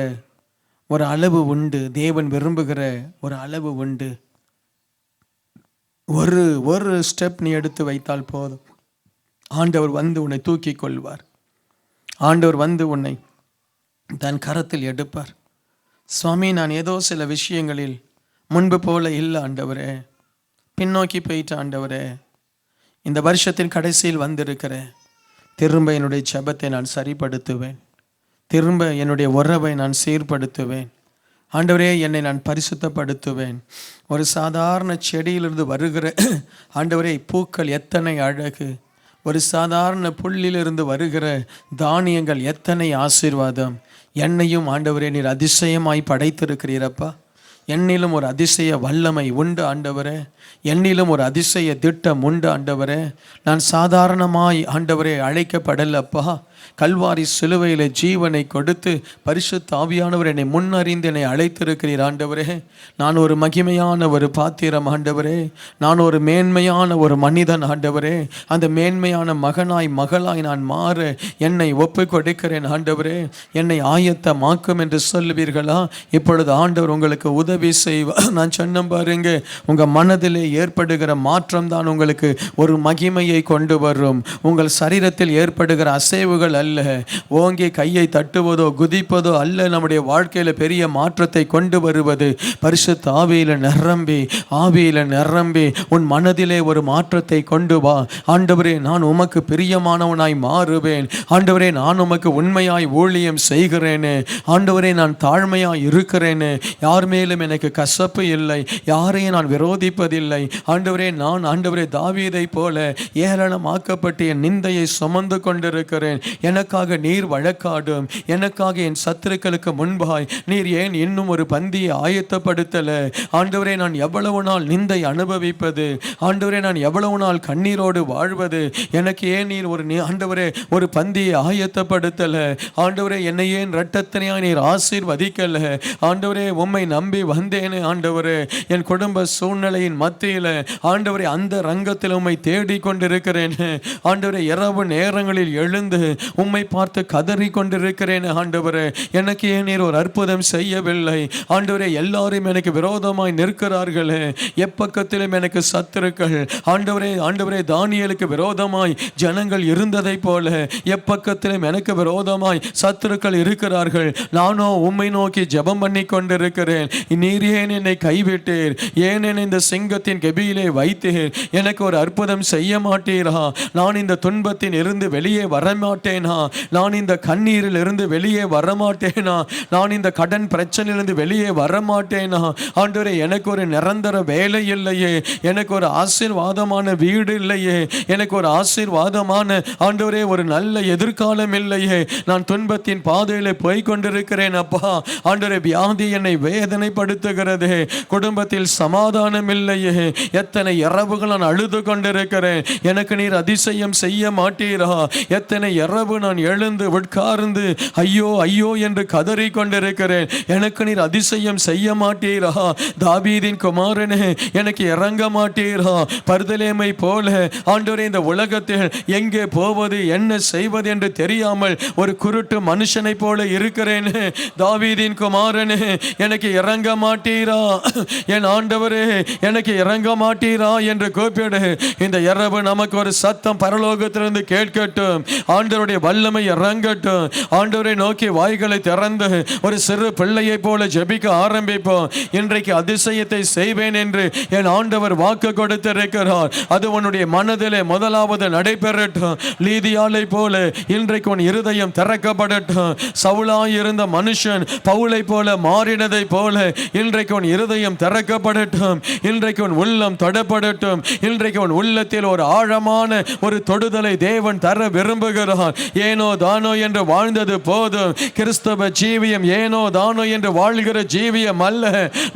ஒரு அளவு உண்டு. தேவன் விரும்புகிற ஒரு அளவு உண்டு. ஒரு ஸ்டெப் நீ எடுத்து வைத்தால் போதும், ஆண்டவர் வந்து உன்னை தூக்கி கொள்வார். ஆண்டவர் வந்து உன்னை தன் கரத்தில் எடுப்பார். சுவாமி, நான் ஏதோ சில விஷயங்களில் முன்பு போல இல்லை ஆண்டவரே, பின்னோக்கி போயிட்ட ஆண்டவரே, இந்த வருஷத்தின் கடைசியில் வந்திருக்கிறேன். திரும்ப என்னுடைய ஜெபத்தை நான் சரிப்படுத்துவேன். திரும்ப என்னுடைய உறவை நான் சீர்படுத்துவேன். ஆண்டவரே, என்னை நான் பரிசுத்தப்படுத்துவேன். ஒரு சாதாரண செடியிலிருந்து வருகிற ஆண்டவரே பூக்கள் எத்தனை அழகு. ஒரு சாதாரண புல்லிலிருந்து வருகிற தானியங்கள் எத்தனை ஆசீர்வாதம். என்னையும் ஆண்டவரே நீர் அதிசயமாய் படைத்திருக்கிறீரப்பா. என்னிலும் ஒரு அதிசய வல்லமை உண்டு ஆண்டவரே. என்னிலும் ஒரு அதிசய திட்டம் உண்டு ஆண்டவரே. நான் சாதாரணமாய் ஆண்டவரே அழைக்கப்படலப்பா. கல்வாரி சிலுவையில் ஜீவனை கொடுத்து பரிசுத்த ஆவியானவர் என்னை முன்னறிந்து என்னை அழைத்திருக்கிறீர் ஆண்டவரே. நான் ஒரு மகிமையான ஒரு பாத்திரம் ஆண்டவரே. நான் ஒரு மேன்மையான ஒரு மனிதன் ஆண்டவரே. அந்த மேன்மையான மகனாய் மகளாய் நான் மாற என்னை ஒப்பு கொடுக்கிறேன் ஆண்டவரே. என்னை ஆயத்தமாக்கும் என்று சொல்லுவீர்களா? இப்பொழுது ஆண்டவர் உங்களுக்கு உதவி செய்வார். நான் சொன்ன பாருங்க, உங்கள் மனதிலே ஏற்படுகிற மாற்றம் தான் உங்களுக்கு ஒரு மகிமையை கொண்டு வரும். உங்கள் சரீரத்தில் ஏற்படுகிற அசைவுகள் அல்ல, ஓங்கி கையை தட்டுவதோ குதிப்பதோ அல்ல. நம்முடைய வாழ்க்கையில பெரிய மாற்றத்தை கொண்டு வருவது பரிசுத்த ஆவியில நிரம்பி உன் மனதிலே ஒரு மாற்றத்தை கொண்டு வா. ஆண்டவரே, நான் உமக்கு பிரியமானவனாய் மாறுவேன். ஆண்டவரே, நான் உமக்கு உண்மையாய் ஊழியம் செய்கிறேனே. ஆண்டவரே, நான் தாழ்மையாய் இருக்கிறேனே. யார் மேலும் எனக்கு கசப்பு இல்லை, யாரையும் நான் விரோதிப்பதில்லை. ஆண்டவரே, நான் ஆண்டவரே தாவீதை போல ஏளனமாக்கப்பட்டு என் நிந்தையை சுமந்து கொண்டிருக்கிறேன். எனக்காக நீர் வழக்காடும். எனக்காக என் சத்துருக்களுக்கு முன்பாய் நீர் ஏன் இன்னும் ஒரு பந்தியை ஆயத்தப்படுத்தல? ஆண்டவரே, நான் எவ்வளவு நாள் நிந்தை அனுபவிப்பது? ஆண்டவரே, நான் எவ்வளவு நாள் கண்ணீரோடு வாழ்வது? எனக்கு ஏன் நீர் ஆண்டவரே ஒரு பந்தியை ஆயத்தப்படுத்தல? ஆண்டவரே, என்னை ஏன் இரட்டத்தனையா நீர் ஆசீர்வதிக்கல? ஆண்டவரே, உம்மை நம்பி வந்தேனே. ஆண்டவரே, என் குடும்ப சூழ்நிலையின் மத்தியில் ஆண்டவரே அந்த ரங்கத்தில் உம்மை தேடி கொண்டிருக்கிறேன். ஆண்டவரே, இரவு நேரங்களில் எழுந்து உம்மை பார்த்து கதறி கொண்டிருக்கிறேன். ஆண்டவரே, எனக்கு ஏன் நீர் ஒரு அற்புதம் செய்யவில்லை? ஆண்டவரே, எல்லாரும் எனக்கு விரோதமாய் நிற்கிறார்களே, எப்பக்கத்திலும் எனக்கு சத்துருக்கள். ஆண்டவரே, தானியேலுக்கு விரோதமாய் ஜனங்கள் இருந்ததை போல எப்பக்கத்திலும் எனக்கு விரோதமாய் சத்துருக்கள் இருக்கிறார்கள். நானோ உம்மை நோக்கி ஜெபம் பண்ணி கொண்டிருக்கிறேன். நீர் ஏன் என்னை கைவிட்டீர்? ஏன் என்னை இந்த சிங்கத்தின் கெபியிலே வைத்தீர்? எனக்கு ஒரு அற்புதம் செய்ய மாட்டீரா? நான் இந்த துன்பத்தின் இருந்து வெளியே வரமாட்டேனா? நான் இந்த கண்ணீரில் இருந்து வெளியே வரமாட்டேனா? நான் இந்த கடன் பிரச்சனையிலிருந்து வெளியே வரமாட்டேனா? ஆண்டவரே, எனக்கு ஒரு நிரந்தர வேலை இல்லையே, எனக்கு ஒரு ஆசீர்வாதமான வீடு இல்லையே, எனக்கு ஒரு ஆசீர்வாதமான ஆண்டவரே ஒரு நல்ல எதிர்காலம் இல்லையே. நான் துன்பத்தின் பாதையில போய் கொண்டிருக்கிறேன். அப்பா, ஆண்டவரே, வியாதி என்னை வேதனைப்படுத்துகிறது. குடும்பத்தில் சமாதானம் இல்லையே. எத்தனை இரவுகள் நான் அழுது கொண்டிருக்கிறேன். எனக்கு நீர் அதிசயம் செய்ய மாட்டீரா? எத்தனை இரவு நான் எழுந்து உட்கார்ந்து ஐயோ ஐயோ என்று கதறி கொண்டிருக்கிறேன். எனக்கு நீர் அதிசயம் செய்ய மாட்டீரா? தாவீதின் குமாரனே, எனக்கு இறங்க மாட்டீரா? பர்தலேமை போல ஆண்டவரே, இந்த உலகத்தில் எங்கே போவது என்ன செய்வது என்று தெரியாமல் ஒரு குருட்டு மனுஷனை போல இருக்கிறேன். தாவீதின் குமாரனே, எனக்கு இறங்க மாட்டீரா? என் ஆண்டவரே, எனக்கு இறங்க மாட்டீரா என்று கூப்பிடு. இந்த இரவு நமக்கு ஒரு சத்தம் பரலோகத்திலிருந்து கேட்கட்டும். ஆண்டவருடைய வல்லமை இறங்கட்டும். ஆண்டவரை நோக்கி வாய்களை திறந்து ஒரு சிறு பிள்ளையை போல ஜெபிக்க ஆரம்பிப்போம். இன்றைக்கு அதிசயத்தை செய்வேன் என்று என் ஆண்டவர் வாக்கு கொடுத்திருக்கிறார். அது உன்னுடைய மனதிலே முதலாவது நடைபெறட்டும். லீதியாளை போல இன்றைக்கு உன் இருதயம் திறக்கப்படட்டும். சவுலாய் இருந்த மனுஷன் பவுலை போல மாறினதை போல இன்றைக்கு உன் இருதயம் திறக்கப்படட்டும். இன்றைக்கு உன் உள்ளம் தொடப்படட்டும். இன்றைக்கு உன் உள்ளத்தில் ஒரு ஆழமான ஒரு தொடுதலை தேவன் தர விரும்புகிறார். ஏனோ தானோ என்று வாழ்ந்தது போதும். கிறிஸ்தவ ஜீவியம் ஏனோ தானோ என்று வாழ்கிற ஜீவியம் அல்ல.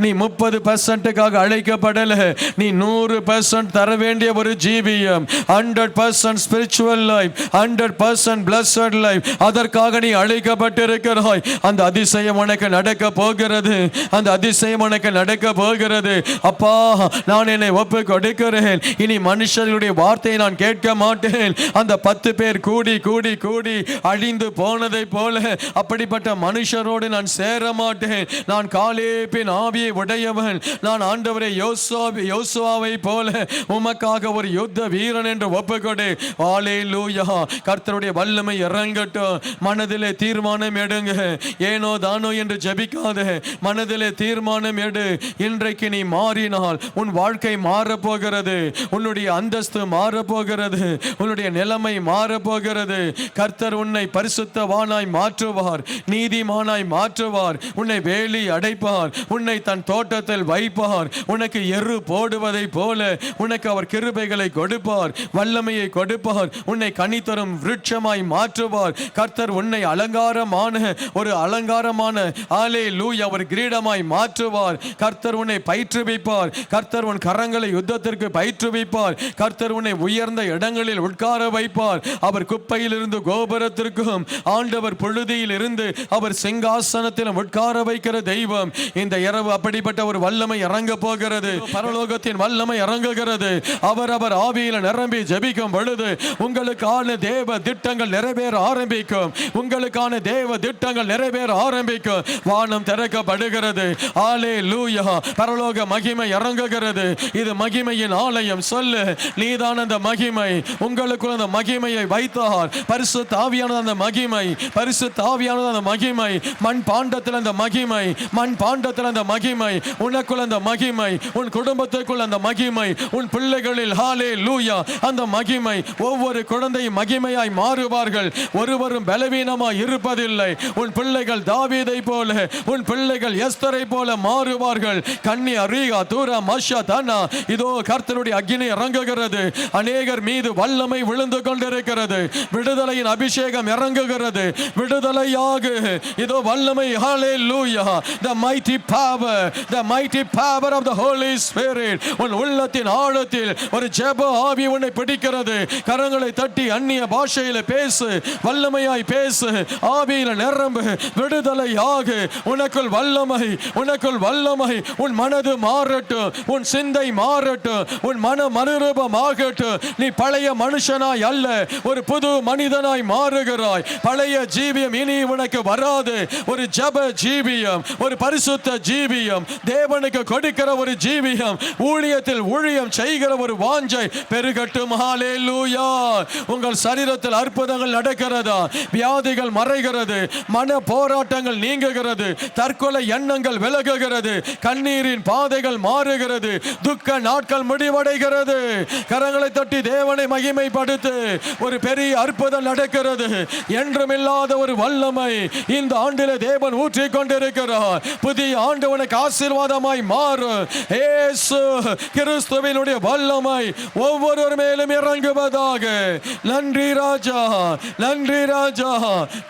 நீ 30% அழைக்கப்படல, நீ 100% தர வேண்டிய ஒரு ஜீவியம். 100% ஸ்பிரிச்சுவல் லைஃப், 100% blessed life. அதற்காக நீ அழைக்கப்பட்டிருக்கிறாய். அந்த அதிசயம் உனக்கு நடக்க போகிறது. அந்த அதிசயம் உனக்கு நடக்க போகிறது. அப்பா, நான் என்னை ஒப்பு கொடுக்கிறேன். இனி மனுஷர்களுடைய வார்த்தையை நான் கேட்க மாட்டேன். அந்த 10 பேர் கூடி கூடி கூடி அழிந்து போனதை போல அப்படிப்பட்ட மனுஷரோடு நான் சேர மாட்டேன். நான் காலேபின் ஆவியை உடையவன். நான் ஆண்டவரை யோசுவாவை போல உமக்காக ஒரு யுத்த வீரன் என்று ஒப்புக்கொடு. ஹல்லேலூயா. கர்த்தருடைய வல்லமை இறங்கட்டும். மனதிலே தீர்மானம் எடுங்க. ஏனோ தானோ என்று ஜெபிக்காத. மனதிலே தீர்மானம் எடு. இன்றைக்கு நீ மாறினால் உன் வாழ்க்கை மாறப்போகிறது. உன்னுடைய அந்தஸ்து மாறப்போகிறது. உன்னுடைய நிலைமை மாறப்போகிறது. கர்த்தர் உன்னை பரிசுத்தவானாய் மாற்றுவார், நீதிமானாய் மாற்றுவார். உன்னை வேலி அடைப்பார், உன்னை தன் தோட்டத்தில் வைப்பார். உனக்கு எரு போடுவதை போல உனக்கு அவர் கிருபைகளை கொடுப்பார், வல்லமையை கொடுப்பார். உன்னை கனி தரும் விருட்சமாய் மாற்றுவார். கர்த்தர் உன்னை அலங்காரமான ஹல்லேலூயா ஒரு கிரீடமாய் மாற்றுவார். கர்த்தர் உன்னை பயிற்றுவிப்பார். கர்த்தர் உன் கரங்களை யுத்தத்திற்கு பயிற்றுவிப்பார். கர்த்தர் உன்னை உயர்ந்த இடங்களில் உட்கார வைப்பார். அவர் குப்பையில் இருந்து கோபுரத்திற்கும், ஆண்டவர் புழுதியில் இருந்து அவர் சிங்காசனத்திலும் உட்கார வைக்கிற தெய்வம். இந்த இரவு அப்படிப்பட்ட ஒரு வல்லமை இறங்க போகிறது. பரலோகத்தின் வல்லமை இறங்குகிறது. அவர் ஆவியில் நிரம்பி ஜெபிக்கும் பொழுது உங்களுக்கான தேவ திட்டங்கள் நிறைவேற ஆரம்பிக்கும். உங்களுக்கான தேவ திட்டங்கள் நிறைவேற ஆரம்பிக்கும். வானம் திறக்கப்படுகிறது. ஹல்லேலூயா. பரலோக மகிமை இறங்குகிறது. இது மகிமையின் ஆலயம். சொல்லு, நீதான் அந்த மகிமை. உங்களுக்குள்ள அந்த மகிமையை வைத்தார். பரிசுத்த பரிசுத்த ஆவியானவர் அந்த மகிமை, பரிசுத்த ஆவியானவர் அந்த மகிமை, மண் பாண்டத்தில் அந்த மகிமை, மண் பாண்டத்தில் அந்த மகிமை, உனக்குள் அந்த மகிமை, உன் குடும்பத்திற்குள் அந்த மகிமை, உன் பிள்ளைகளில் ஹல்லேலூயா அந்த மகிமை. ஒவ்வொரு குழந்தையும் மகிமையாய் மாறுவார்கள், ஒருவரும் பலவீனமாய் இருப்பதில்லை. உன் பிள்ளைகள் தாவீதை போல, உன் பிள்ளைகள் எஸ்தரை போல மாறுவார்கள். கன்னி அரிகா தூரா மஷா தானா, இதோ கர்த்தருடைய அக்கினி இறங்குகிறது, அநேகர் மீது வல்லமை விழுந்து கொண்டிருக்கிறது, விடுதலையின் அபிஷேகம் இறங்குகிறது, விடுதலையாக இதோ வல்லமை. ஹல்லேலூயா, the mighty power, the mighty power of the Holy Spirit. உன் உள்ளத்தின் ஆழத்தில் ஒரு ஜெப ஆவி உன்னை பிடிக்கிறது. கரங்களை தட்டி அந்நிய பாஷையில பேசு, வல்லமையாய் பேசு, ஆவியில நிரம்பு, விடுதலையாக. உனக்குள் வல்லமை, உனக்குள் வல்லமை. உன் மனது மாறட்டும், உன் சிந்தை மாறட்டும், உன் மன மறுரூபமாகட்டும். நீ பழைய மனுஷனாய் அல்ல, ஒரு புது மனிதனாய் மாறுகிறாய். பழைய ஜீவியம் இனி உனக்கு வராது. ஒரு ஜெப ஜீவியம், ஒரு பரிசுத்த ஜீவியம், தேவனுக்கு கொடுக்கிற ஒரு ஜீவியம், ஊழியத்தில் ஊழியம் செய்கிற ஒரு வாஞ்சை பெருகட்டும். ஹல்லேலூயா. உங்கள் சரீரத்தில் அற்புதங்கள் நடக்கிறதா? வியாதிகள் மறைகிறது, மன போராட்டங்கள் நீங்குகிறது, தற்கொலை எண்ணங்கள் விலகுகிறது, கண்ணீரின் பாதைகள் மாறுகிறது, துக்க நாட்கள் முடிவடைகிறது. கரங்களை தட்டி தேவனை மகிமைப்படுத்து. ஒரு பெரிய அற்புதம் நடக்கிறது. என்றுமில்லாத ஒரு வல்லமை இந்த ஆண்டிலே தேவன் ஊற்றிக் கொண்டிருக்கிறார். புதிய ஆண்டு உனக்கு ஆசீர்வாதமாய் மாறும். இயேசு கிறிஸ்துவினுடைய வல்லமை ஒவ்வொரு மேலும் இறங்குவதாக. நன்றி ராஜா, நன்றி ராஜா,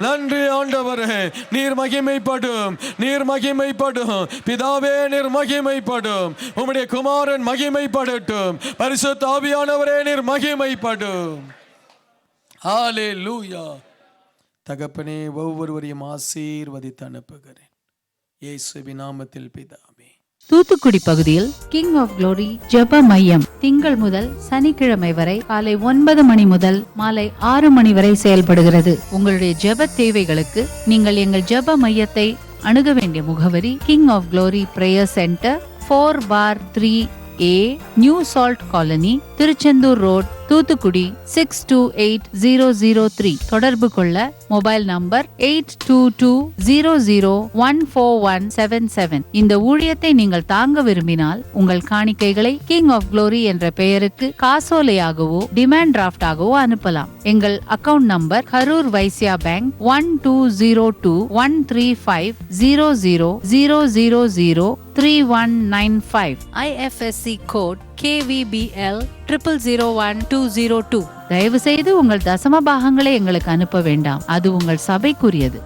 நன்றி ஆண்டவரே. நீர் மகிமைப்படும், நீர் மகிமைப்படும். பிதாவே நீர் மகிமைப்படும். உம்முடைய குமாரன் மகிமைப்படட்டும். பரிசுத்த ஆவியானவரே நீர் மகிமைப்படும். ஹல்லேலூயா. தகப்பனே, ஒவ்வொருவரையும் ஆசீர்வதித்து அனுப்புகிறேன் இயேசுவின் நாமத்தில் பிதாவே. தூத்துக்குடி பகுதியில் கிங் ஆஃப் குளோரி ஜெப மையம் திங்கள் முதல் சனிக்கிழமை வரை காலை 9 மணி முதல் மாலை 6 மணி வரை செயல்படுகிறது. உங்களுடைய ஜெப தேவைகளுக்கு நீங்கள் எங்கள் ஜெப மையத்தை அணுக வேண்டிய முகவரி King of Glory Prayer Centre, 4/3A, New Salt Colony, Tiruchendur Road, Thoothukudi 628003. தொடர்பு கொள்ள மொபைல் நம்பர் 8220014177. இந்த ஊழியத்தை நீங்கள் தாங்க விரும்பினால் உங்கள் காணிக்கைகளை கிங் ஆஃப் குளோரி என்ற பெயருக்கு காசோலையாகவோ டிமாண்ட் டிராஃப்டாகவோ அனுப்பலாம். எங்கள் account number Karur Vysya Bank 1202135000003195. IFSC code KVBL 0001-202. தயவு செய்து உங்கள் தசம பாகங்களை எங்களுக்கு அனுப்ப வேண்டாம், அது உங்கள் சபைக்குரியது.